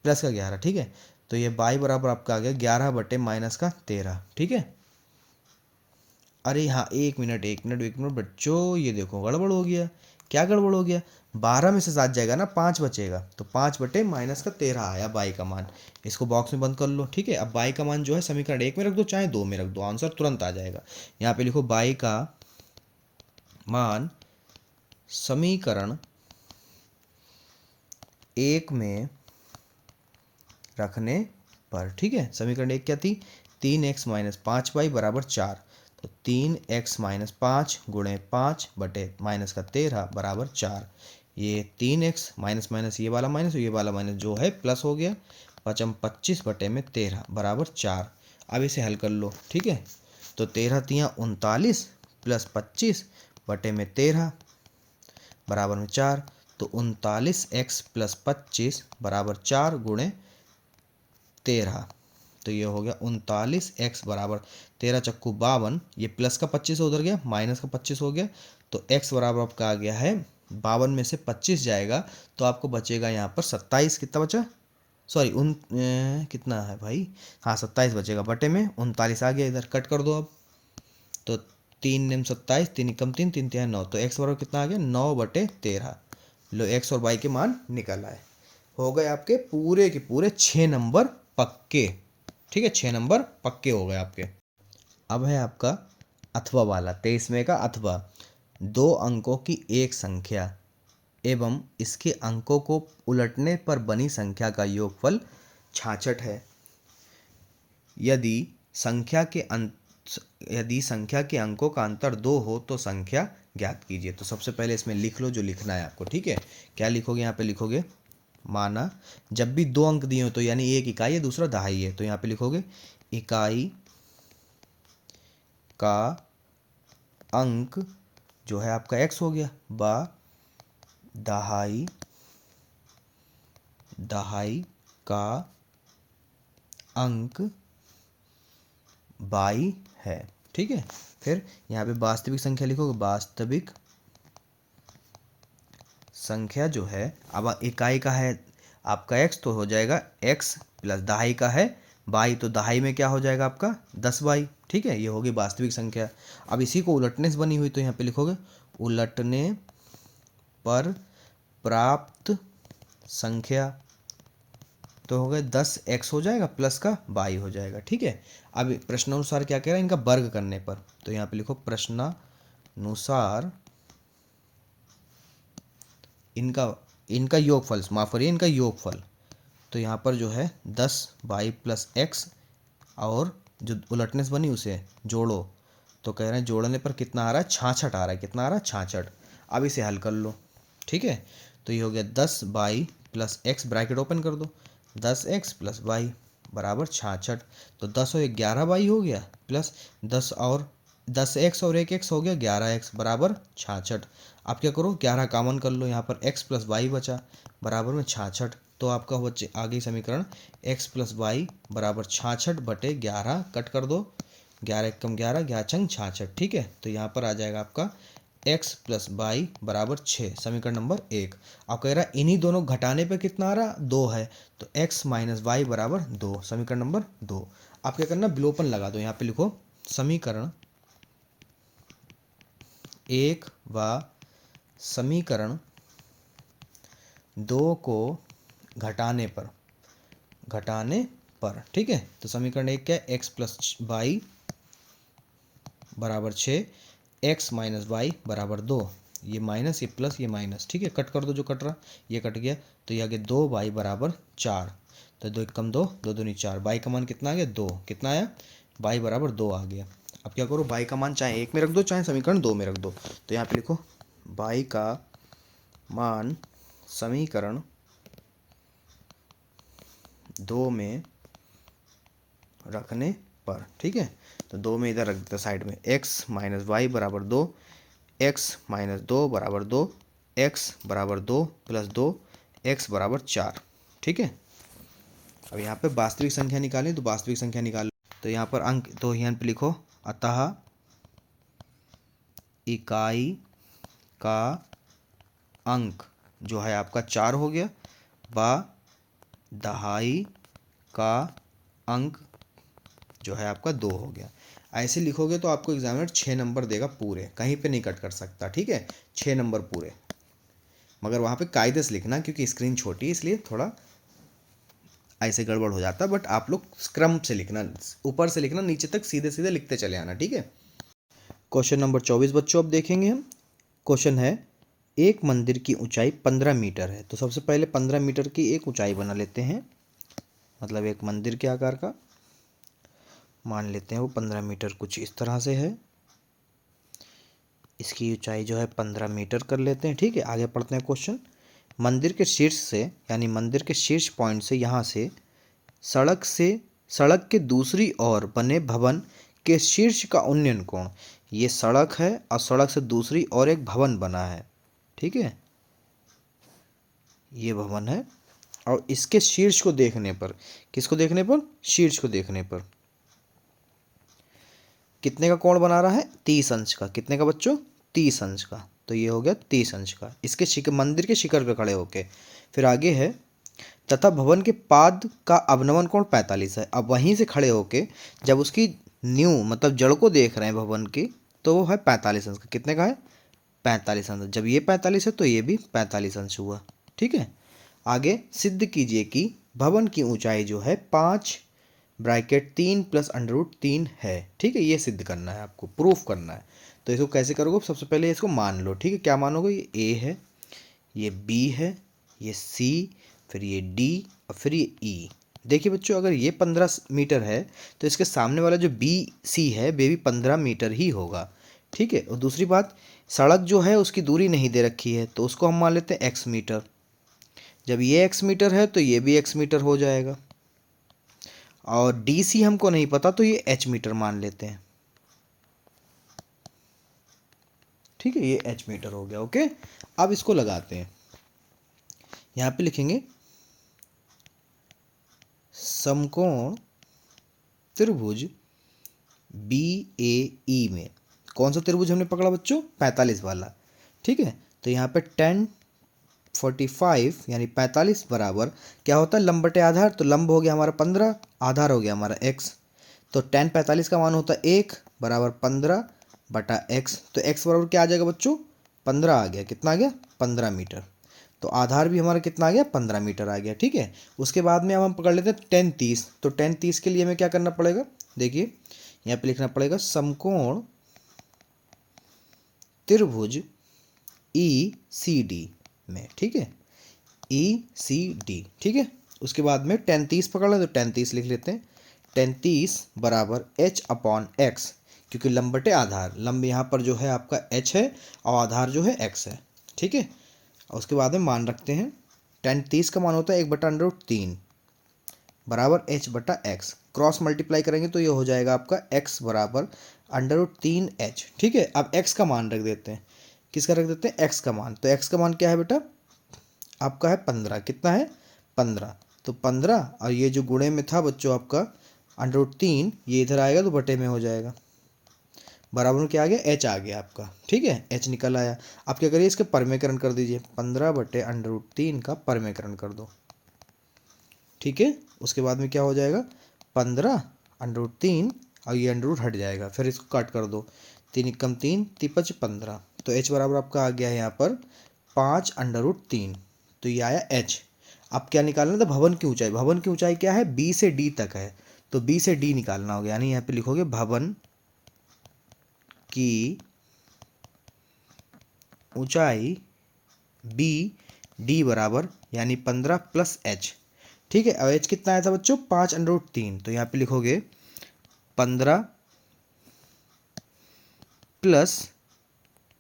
प्लस का 11। ठीक है, तो ये बाई बराबर आपका आ गया 11 बटे माइनस का 13। ठीक है, अरे हाँ एक मिनट बच्चों, ये देखो गड़बड़ हो गया। क्या गड़बड़ हो गया, 12 में से 7 जाएगा ना, 5 बचेगा, तो 5 बटे माइनस का 13 आया बाई का मान। इसको बॉक्स में बंद कर लो। ठीक है, अब बाई का मान जो है समीकरण 1 में रख दो चाहे 2 में रख दो, आंसर तुरंत आ जाएगा। यहाँ पे लिखो बाई का मान समीकरण 1 में रखने पर। ठीक है, समीकरण 1 क्या थी? 3x माइनस 5y बराबर 4। तो 3x माइनस 5 गुणे 5 बटे माइनस का 13 बराबर 4। ये 3x माइनस माइनस ये वाला माइनस जो है प्लस हो गया। पचम 25 बटे में 13 बराबर 4। अब इसे हल कर लो। ठीक है, तो 13 तियाँ 39 प्लस 25 बटे में 13 बराबर में 4। तो 39x प्लस 25 बराबर 4 गुणे 13। तो ये हो गया 39x बराबर 13 चक्कू 52। ये प्लस का 25 उधर गया, माइनस का 25 हो गया। तो x बराबर आपका आ गया है 52 में से 25 जाएगा तो आपको बचेगा यहाँ पर 27। कितना बचा? सॉरी कितना है भाई? हाँ 27 बचेगा बटे में 39 आ गया, इधर कट कर दो अब। तो 3 निम 27, 3 एकम 3, 3 तिहाई 9। तो x बराबर कितना आ गया? 9 बटे 13। लो x और y के मान निकल आए। हो गए आपके पूरे के पूरे 6 नंबर पक्के। ठीक है, 6 नंबर पक्के हो गए आपके। अब है आपका अथवा वाला, 23वें का अथवा। 2 अंकों की एक संख्या एवं इसके अंकों को उलटने पर बनी संख्या का योगफल 66 है। यदि संख्या के अंकों का अंतर 2 हो तो संख्या ज्ञात कीजिए। तो सबसे पहले इसमें लिख लो जो लिखना है आपको। ठीक है, क्या लिखोगे? यहाँ पे लिखोगे माना जब भी 2 अंक दिए हो तो यानी एक इकाई है दूसरा दहाई है, तो यहाँ पे लिखोगे इकाई का अंक जो है आपका x हो गया बा दहाई का अंक y है। ठीक है, फिर यहाँ पे वास्तविक संख्या लिखोगे। वास्तविक संख्या जो है, अब इकाई का है आपका x तो हो जाएगा x प्लस दहाई का है y, तो दहाई में क्या हो जाएगा आपका 10y। ठीक है, ये होगी वास्तविक संख्या। अब इसी को उलटने से बनी हुई, तो यहाँ पे लिखोगे उलटने पर प्राप्त संख्या। तो हो गया 10x हो जाएगा प्लस का y हो जाएगा। ठीक है, अब प्रश्नानुसार क्या कह रहा है? इनका वर्ग करने पर। तो यहाँ पे लिखो प्रश्नानुसार इनका योगफल, माफ करिए इनका योगफल। तो यहाँ पर जो है 10y प्लस x और जो उलटने से बनी उसे जोड़ो। तो कह रहे हैं जोड़ने पर कितना आ रहा है? 66 आ रहा है। कितना आ रहा है? 66। अब इसे हल कर लो। ठीक है, तो ये हो गया 10y plus x, bracket open कर दो, 10x प्लस y बराबर 66। तो 10 और 11y हो गया प्लस 10x और 1x हो गया 11x बराबर 66। आप क्या करो 11 कॉमन कर लो, यहाँ पर x प्लस y बचा बराबर में 66। तो आपका बच्चे आगे समीकरण x प्लस वाई बराबर 66 बटे 11, कट कर दो, 11 एकम 11, 11 छंग 66। ठीक है, तो यहाँ पर आ जाएगा आपका x प्लस वाई बराबर 6, समीकरण नंबर 1। आप कह रहा है इन्हीं दोनों घटाने पे कितना आ रहा? 2 है, तो x माइनस वाई बराबर 2, समीकरण नंबर 2। आप क्या करना? विलोपन लगा दो। यहाँ पे लिखो समीकरण 1 व समीकरण 2 को घटाने पर। ठीक है, तो समीकरण 1 क्या है? x प्लस वाई बराबर 6, x माइनस वाई बराबर 2। ये माइनस, ये प्लस, ये माइनस। ठीक है, कट कर दो जो कट रहा, ये कट गया। तो ये आ गया 2y बराबर 4। तो 2 एकम 2, 2 दूनी 4। y का मान कितना आ गया? 2। कितना आया? y बराबर 2 आ गया। अब क्या करो, y का मान चाहे 1 में रख दो चाहे समीकरण 2 में रख दो। तो यहाँ पे लिखो y का मान समीकरण 2 में रखने पर। ठीक है, तो 2 में इधर रख देता साइड में, x माइनस वाई बराबर 2, x माइनस 2 बराबर 2, x बराबर 2 प्लस 2, x बराबर 4। ठीक है, अब यहाँ पे वास्तविक संख्या निकालें, तो वास्तविक संख्या निकालो। तो यहाँ पर अंक, तो यहाँ पे लिखो अतः इकाई का अंक जो है आपका 4 हो गया, व दहाई का अंक जो है आपका 2 हो गया। ऐसे लिखोगे तो आपको एग्जामिनर 6 नंबर देगा पूरे, कहीं पे नहीं कट कर सकता। ठीक है, 6 नंबर पूरे, मगर वहाँ पे कायदे से लिखना क्योंकि स्क्रीन छोटी है इसलिए थोड़ा ऐसे गड़बड़ हो जाता है। बट आप लोग क्रम से लिखना, ऊपर से लिखना, नीचे तक सीधे सीधे लिखते चले आना। ठीक है, क्वेश्चन नंबर 24 बच्चों अब देखेंगे हम। क्वेश्चन है एक मंदिर की ऊंचाई 15 मीटर है। तो सबसे पहले 15 मीटर की एक ऊंचाई बना लेते हैं, मतलब एक मंदिर के आकार का मान लेते हैं वो 15 मीटर कुछ इस तरह से है। इसकी ऊंचाई जो है 15 मीटर कर लेते हैं। ठीक है, आगे पढ़ते हैं क्वेश्चन। मंदिर के शीर्ष से यानी मंदिर के शीर्ष पॉइंट से यहाँ से सड़क के दूसरी ओर बने भवन के शीर्ष का उन्नयन कोण, ये सड़क है और सड़क से दूसरी ओर एक भवन बना है। ठीक है, ये भवन है और इसके शीर्ष को देखने पर, किसको देखने पर, शीर्ष को देखने पर कितने का कोण बना रहा है, 30 अंश का। कितने का बच्चों, 30 अंश का। तो ये हो गया 30 अंश का इसके मंदिर के शिखर पे खड़े होके। फिर आगे है तथा भवन के पाद का अवनमन कोण 45 है। अब वहीं से खड़े होके जब उसकी नींव मतलब जड़ को देख रहे हैं भवन की, तो वो है 45 अंश का। कितने का है, 45 अंश। जब ये 45 है तो ये भी 45 अंश हुआ। ठीक है, आगे सिद्ध कीजिए कि भवन की ऊंचाई जो है 5 ब्रैकेट 3 प्लस √3 है। ठीक है, ये सिद्ध करना है आपको, प्रूफ करना है। तो इसको कैसे करोगे, सबसे पहले इसको मान लो। ठीक है, क्या मानोगे, ये ए है, ये बी है, ये सी, फिर ये डी और फिर ये ई। देखिए बच्चों, अगर ये 15 मीटर है तो इसके सामने वाला जो बी सी है वे भी 15 मीटर ही होगा। ठीक है, और दूसरी बात, सड़क जो है उसकी दूरी नहीं दे रखी है तो उसको हम मान लेते हैं x मीटर। जब ये x मीटर है तो ये भी x मीटर हो जाएगा, और डी सी हमको नहीं पता तो ये h मीटर मान लेते हैं। ठीक है, ये h मीटर हो गया। ओके, अब इसको लगाते हैं। यहाँ पे लिखेंगे समकोण त्रिभुज BAE में कौन सा त्रिभुज हमने पकड़ा बच्चों, 45 वाला। ठीक है, तो यहाँ पे 10 45 यानी 45 बराबर क्या होता है, लंब बटे आधार। तो लंब हो गया हमारा 15, आधार हो गया हमारा x। तो 10 45 का मान होता है 1 बराबर 15 बटा x। तो x बराबर क्या आ जाएगा बच्चों, 15 आ गया। कितना आ गया, 15 मीटर। तो आधार भी हमारा कितना आ गया, 15 मीटर आ गया। ठीक है, उसके बाद में अब हम पकड़ लेते हैं 10 30। तो 10 30 के लिए हमें क्या करना पड़ेगा, देखिए यहाँ पे लिखना पड़ेगा समकोण त्रिभुज ECD में। ठीक है, ECD। ठीक है, उसके बाद में 10 30 पकड़ लें तो 10 30 लिख लेते हैं। 10 30 बराबर h/x, क्योंकि लंब बटे आधार, लंब यहाँ पर जो है आपका h है और आधार जो है x है। ठीक है, और उसके बाद में मान रखते हैं 10 30 का मान होता है 1/√3 बराबर h/x। क्रॉस मल्टीप्लाई करेंगे तो ये हो जाएगा आपका x बराबर √3h। ठीक है, अब x का मान रख देते हैं। किसका रख देते हैं, x का मान। तो x का मान क्या है बेटा, आपका है 15। कितना है, 15। तो 15 और ये जो गुणे में था बच्चों आपका √3, ये इधर आएगा तो बटे में हो जाएगा। बराबर में क्या आ गया, h आ गया आपका। ठीक है, h निकल आया। आप क्या करिए, इसके परमेकरण कर दीजिए। 15 बटे √3 का परमेकरण कर दो। ठीक है, उसके बाद में क्या हो जाएगा, 15 √3 और ये अंडर हट जाएगा। फिर इसको काट कर दो, 3 एकम 3 3 15। तो h बराबर आपका आ गया है यहाँ पर 5/√3। तो ये आया h। अब क्या निकालना था, भवन की ऊंचाई। भवन की ऊंचाई क्या है, B से D तक है, तो B से D निकालना होगा। यानी यहाँ पे लिखोगे भवन की ऊंचाई BD बराबर यानी 15 प्लस h। ठीक है, अब h कितना आया था बच्चों, 5/√3। तो यहाँ पे लिखोगे 15 प्लस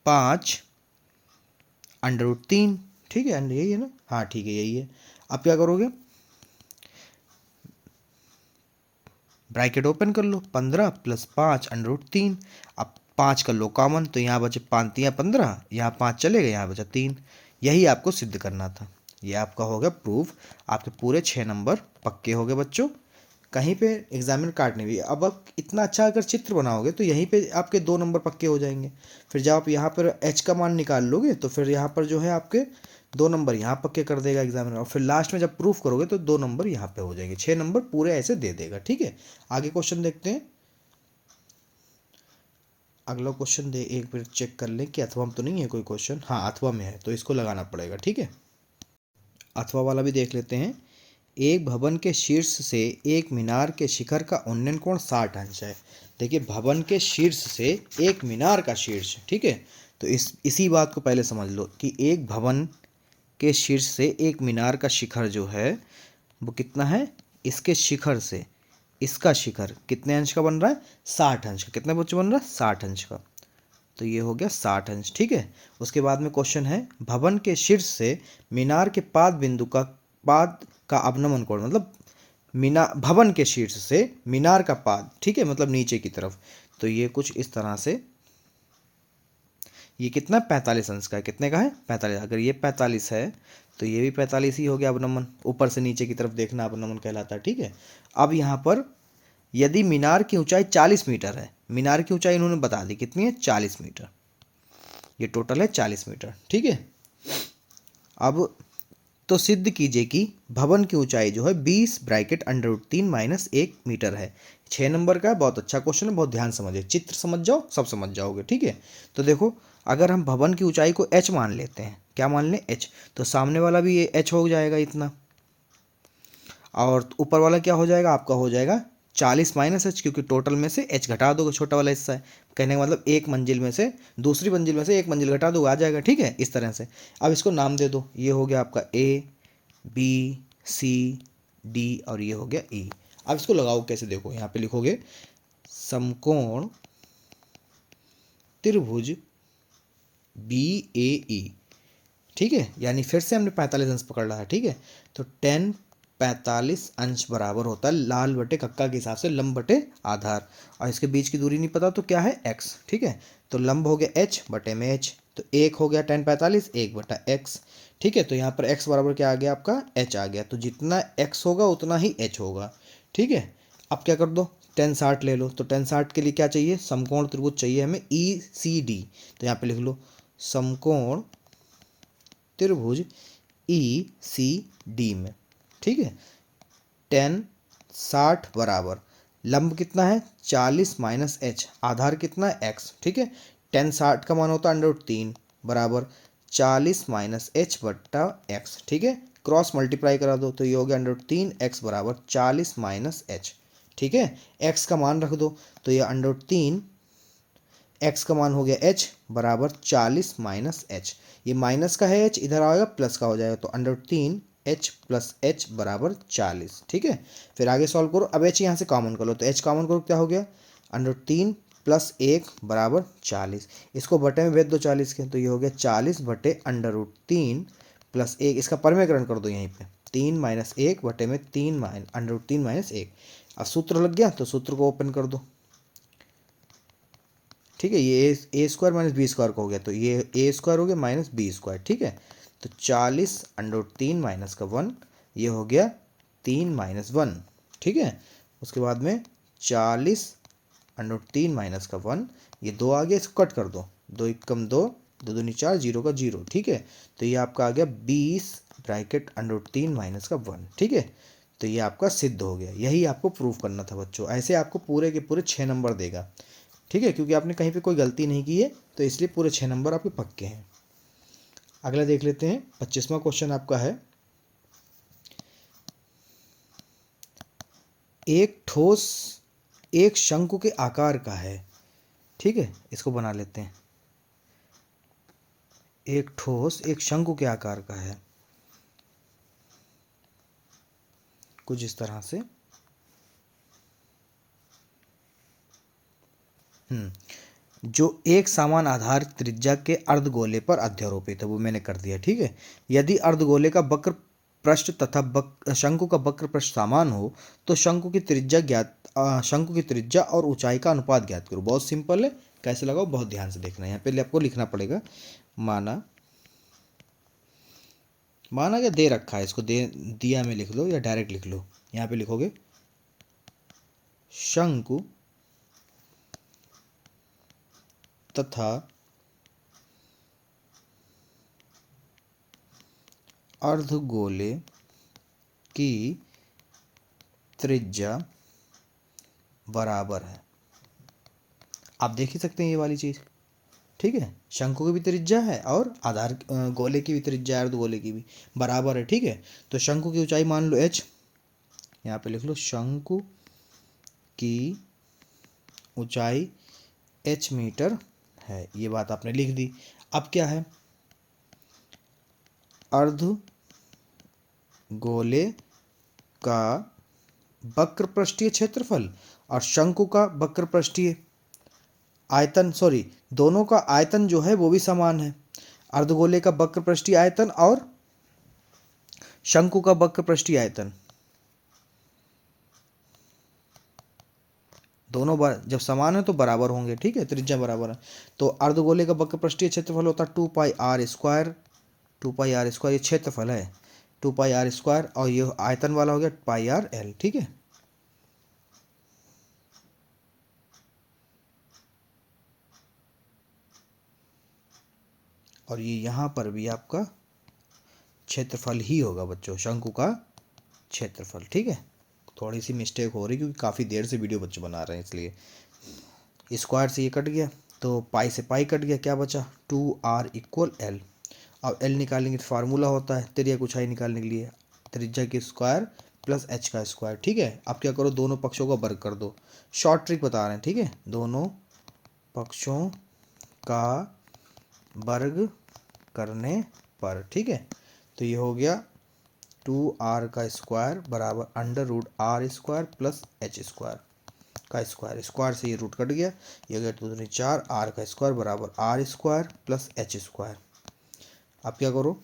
5/√3। ठीक है, यही है ना, हाँ ठीक है यही है। अब क्या करोगे, ब्रैकेट ओपन कर लो, 15 प्लस 5/√3। अब 5 कर लो कॉमन, तो यहाँ बचे 5 3 15, यहाँ 5 चले गए, यहाँ बचा 3। यही आपको सिद्ध करना था। ये आपका हो गया प्रूफ। आपके पूरे 6 नंबर पक्के हो गए बच्चों। कहीं पे एग्जामिनर काटने भी, अब आप इतना अच्छा अगर चित्र बनाओगे तो यहीं पे आपके 2 नंबर पक्के हो जाएंगे। फिर जब आप यहाँ पर h का मान निकाल लोगे तो फिर यहाँ पर जो है आपके 2 नंबर यहाँ पक्के कर देगा एग्जामिनर, और फिर लास्ट में जब प्रूफ करोगे तो 2 नंबर यहाँ पे हो जाएंगे। 6 नंबर पूरे ऐसे दे देगा। ठीक है, आगे क्वेश्चन देखते हैं। अगला क्वेश्चन दे, एक बार चेक कर लें कि अथवा में तो नहीं है कोई क्वेश्चन। हाँ, अथवा में है तो इसको लगाना पड़ेगा। ठीक है, अथवा वाला भी देख लेते हैं। एक भवन के शीर्ष से एक मीनार के शिखर का उन्नयन कोण 60 अंश है। देखिए, भवन के शीर्ष से एक मीनार का शीर्ष, ठीक है, तो इसी बात को पहले समझ लो कि एक भवन के शीर्ष से एक मीनार का शिखर जो है वो कितना है, इसके शिखर से इसका शिखर कितने अंश का बन रहा है, 60 अंश का। कितने बच्चों बन रहा है, 60 अंश का। तो ये हो गया 60 अंश, ठीक है। उसके बाद में क्वेश्चन है, भवन के शीर्ष से मीनार के पाद का अवनमन कोण, मतलब भवन के शीर्ष से मीनार का पाद, ठीक है, मतलब नीचे की तरफ। तो ये कुछ इस तरह से, ये कितना 45 अंश का है। कितने का है, 45। अगर ये 45 है तो ये भी 45 ही हो गया अवनमन, ऊपर से नीचे की तरफ देखना अवनमन कहलाता है, ठीक है। अब यहाँ पर यदि मीनार की ऊंचाई 40 मीटर है, मीनार की ऊंचाई इन्होंने बता दी कितनी है, 40 मीटर, ये टोटल है 40 मीटर, ठीक है। अब तो सिद्ध कीजिए कि भवन की ऊंचाई जो है 20 bracket under root 3 minus 1 metre है। 6 नंबर का है, बहुत अच्छा क्वेश्चन है, बहुत ध्यान समझिए, चित्र समझ जाओ सब समझ जाओगे, ठीक है। तो देखो, अगर हम भवन की ऊंचाई को h मान लेते हैं, क्या मान लें, h, तो सामने वाला भी ये h हो जाएगा इतना, और ऊपर वाला क्या हो जाएगा, आपका हो जाएगा 40 माइनस h, क्योंकि टोटल में से h घटा दोगे, छोटा वाला हिस्सा है। कहने का मतलब एक मंजिल में से दूसरी मंजिल में से एक मंजिल घटा दोगे, आ जाएगा, ठीक है, इस तरह से। अब इसको नाम दे दो, ये हो गया आपका A, B, C, D और ये हो गया E। अब इसको लगाओ कैसे, देखो यहाँ पे लिखोगे समकोण त्रिभुज BAE, ठीक है, यानी फिर से हमने 45 अंश पकड़ रहा है, ठीक है। तो 10 45 अंश बराबर होता है लाल बटे कक्का के हिसाब से लंब बटे आधार, और इसके बीच की दूरी नहीं पता तो क्या है, x, ठीक है। तो लंब हो गया h बटे में h, तो एक हो गया 10 45 1 बटा x, ठीक है। तो यहाँ पर x बराबर क्या आ गया, आपका h आ गया। तो जितना x होगा उतना ही h होगा, ठीक है। अब क्या कर दो, 10 60 ले लो। तो 10 60 के लिए क्या चाहिए, समकोण त्रिभुज चाहिए हमें ECD। तो यहाँ पे लिख लो समकोण त्रिभुज ECD में, ठीक है। 10 60 बराबर लंब कितना है 40 माइनस h, आधार कितना है x, ठीक है। 10 60 का मान होता है अंडर रूट 3 बराबर 40 माइनस h बट्टा x, ठीक है। क्रॉस मल्टीप्लाई करा दो तो ये हो गया अंडर रूट 3 x बराबर 40 माइनस h, ठीक है। x का मान रख दो तो ये अंडर रूट 3 x का मान हो गया h बराबर 40 माइनस h, ये माइनस का है h, इधर आएगा प्लस का हो जाएगा, तो under root 3 h plus h बराबर 40, ठीक है। फिर आगे सॉल्व करो, अब h यहाँ से कॉमन कर लो, तो h कॉमन करो क्या हो गया, अंडर रूट 3 प्लस 1 बराबर 40, इसको बटे में भेज दो 40 के, तो ये हो गया 40 बटे अंडर रूट 3 प्लस 1, इसका परमेकरण कर दो यहीं पे, 3 माइनस 1 बटे में 3 अंडर रूट 3 माइनस 1। अब सूत्र लग गया, तो सूत्र को ओपन कर दो, ठीक है। ये ए स्क्वायर माइनस बी स्क्वायर का हो गया, तो ये ए स्क्वायर हो गया माइनस बी स्क्वायर, ठीक है। तो 40 अंडर रूट 3 माइनस का 1, ये हो गया 3 माइनस 1, ठीक है। उसके बाद में 40 अंडर रूट 3 माइनस का 1, ये 2 आ गया, इसको कट कर दो, 2 एकम 2, 2 दूनी 4, 0 का 0, ठीक है। तो ये आपका आ गया 20 ब्रैकेट अंडर रूट 3 माइनस का 1, ठीक है। तो ये आपका सिद्ध हो गया, यही आपको प्रूफ करना था बच्चों। ऐसे आपको पूरे के पूरे 6 नंबर देगा, ठीक है, क्योंकि आपने कहीं पे कोई गलती नहीं की है, तो इसलिए पूरे 6 नंबर आपके पक्के हैं। अगला देख लेते हैं, 25वां क्वेश्चन आपका है, एक ठोस एक शंकु के आकार का है, ठीक है, इसको बना लेते हैं। एक ठोस एक शंकु के आकार का है, कुछ इस तरह से। जो एक समान आधार त्रिज्या के अर्धगोले पर अध्यारोपित है, वो मैंने कर दिया, ठीक है। यदि अर्धगोले का वक्र पृष्ठ तथा शंकु का वक्र पृष्ठ समान हो तो शंकु की त्रिज्या और ऊंचाई का अनुपात ज्ञात करो। बहुत सिंपल है, कैसे लगाओ बहुत ध्यान से देखना है। यहाँ पहले आपको लिखना पड़ेगा, माना क्या दे रखा है, इसको दे दिया में लिख लो या डायरेक्ट लिख लो। यहाँ पे लिखोगे शंकु तथा अर्धगोले की त्रिज्या बराबर है। आप देख ही सकते हैं ये वाली चीज़, ठीक है। शंकु की भी त्रिज्या है और आधार गोले की भी त्रिज्या है, अर्धगोले की भी बराबर है, ठीक है। तो शंकु की ऊंचाई मान लो h, यहाँ पे लिख लो शंकु की ऊंचाई h मीटर है। ये बात आपने लिख दी। अब क्या है, अर्धगोले का वक्र पृष्ठीय क्षेत्रफल और शंकु का वक्र पृष्ठीय आयतन, सॉरी, दोनों का आयतन जो है वो भी समान है। अर्धगोले का वक्र पृष्ठीय आयतन और शंकु का वक्र पृष्ठीय आयतन दोनों जब समान है तो बराबर होंगे, ठीक है, त्रिज्या बराबर है। तो अर्धगोले का वक्र पृष्ठीय क्षेत्रफल होता है 2πr², 2πr², ये क्षेत्रफल है 2πr², और ये आयतन वाला हो गया πrl, ठीक है। और ये यहाँ पर भी आपका क्षेत्रफल ही होगा बच्चों, शंकु का क्षेत्रफल, ठीक है। थोड़ी सी मिस्टेक हो रही क्योंकि काफ़ी देर से वीडियो बच्चे बना रहे हैं, इसलिए। स्क्वायर से ये कट गया तो पाई से पाई कट गया, क्या बचा 2r=l। अब l निकालेंगे तो फार्मूला होता है त्रिज्या की ऊंचाई निकालने के लिए, त्रिज्या की स्क्वायर प्लस h का स्क्वायर, ठीक है। अब क्या करो, दोनों पक्षों का वर्ग कर दो। शॉर्ट ट्रिक बता रहे हैं, ठीक है, दोनों पक्षों का वर्ग करने पर, ठीक है। तो ये हो गया 2r का स्क्वायर बराबर √r² प्लस h स्क्वायर का स्क्वायर, स्क्वायर से ये रूट कट गया, ये हो गया 2 दूनी 4, r का स्क्वायर बराबर r² प्लस h स्क्वायर। अब क्या करो,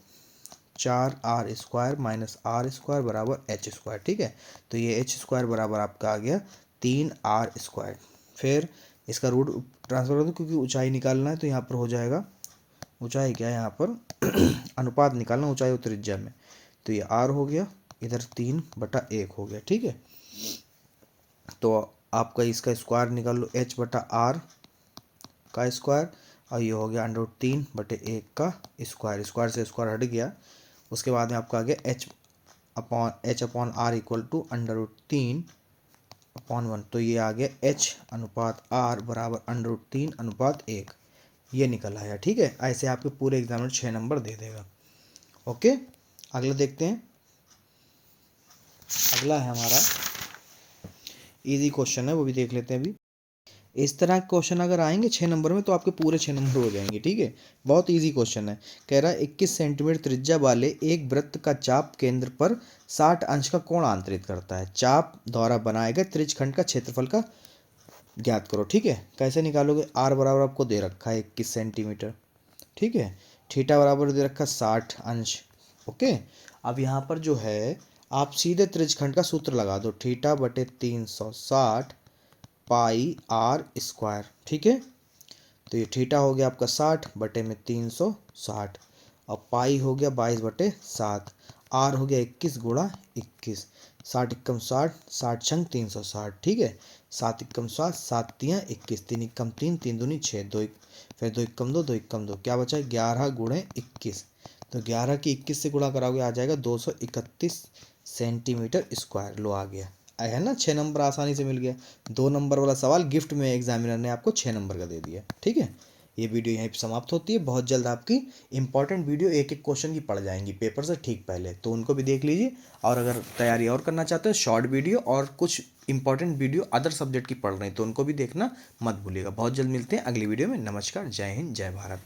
4r² माइनस r² बराबर h स्क्वायर, ठीक है। तो ये h स्क्वायर बराबर आपका आ गया 3r²। फिर इसका रूट ट्रांसफर कर दो क्योंकि ऊंचाई निकालना है, तो यहाँ पर हो जाएगा, ऊंचाई क्या है यहाँ पर अनुपात निकालना ऊंचाई और त्रिज्या में, तो ये r हो गया, इधर 3/1 हो गया, ठीक है। तो आपका इसका स्क्वायर निकाल लो, h/r का स्क्वायर, और ये हो गया √3/1 का स्क्वायर, स्क्वायर से स्क्वायर हट गया। उसके बाद में आपका आ गया h/r = √3/1, तो ये आ गया h/r बराबर √3/1, ये निकल आया, ठीक है। ऐसे आपके पूरे एग्जाम में 6 नंबर दे देगा। ओके, अगला देखते हैं। अगला है हमारा इजी क्वेश्चन है, वो भी देख लेते हैं अभी। इस तरह के क्वेश्चन अगर आएंगे 6 नंबर में तो आपके पूरे 6 नंबर हो जाएंगे, ठीक है। बहुत इजी क्वेश्चन है। कह रहा है 21 सेंटीमीटर त्रिज्या वाले एक वृत्त का चाप केंद्र पर 60 अंश का कोण आंतरित करता है। चाप द्वारा बनाए गए त्रिज्यखंड का क्षेत्रफल का ज्ञात करो, ठीक है। कैसे निकालोगे, आर बराबर आपको दे रखा है 21 सेंटीमीटर, ठीक है। थीटा बराबर दे रखा 60 अंश, ओके। अब यहाँ पर जो है आप सीधे त्रिज्यखंड का सूत्र लगा दो, θ/360 πr², ठीक है। तो ये थीटा हो गया आपका 60/360, और पाई हो गया 22/7, आर हो गया 21 × 21, 60 × 60, 60 × 360, ठीक है। 7 × 7, 7 × 3 21, 3 × 3, 3 दूनी 6, 2 फिर 2 × 2, 2 × 2, क्या बचा 11 × 21, तो 11 की 21 से गुणा कराओगे आ जाएगा 231 सेंटीमीटर स्क्वायर। लो आ गया, है ना, 6 नंबर आसानी से मिल गया। 2 नंबर वाला सवाल गिफ्ट में एग्जामिनर ने आपको 6 नंबर का दे दिया, ठीक है। ये वीडियो यहीं पर समाप्त होती है। बहुत जल्द आपकी इंपॉर्टेंट वीडियो एक एक क्वेश्चन की पड़ जाएंगी पेपर से ठीक पहले, तो उनको भी देख लीजिए। और अगर तैयारी और करना चाहते हो शॉर्ट वीडियो और कुछ इंपॉर्टेंट वीडियो अदर सब्जेक्ट की पढ़ रहे हैं तो उनको भी देखना मत भूलिएगा। बहुत जल्द मिलते हैं अगली वीडियो में। नमस्कार, जय हिंद, जय भारत।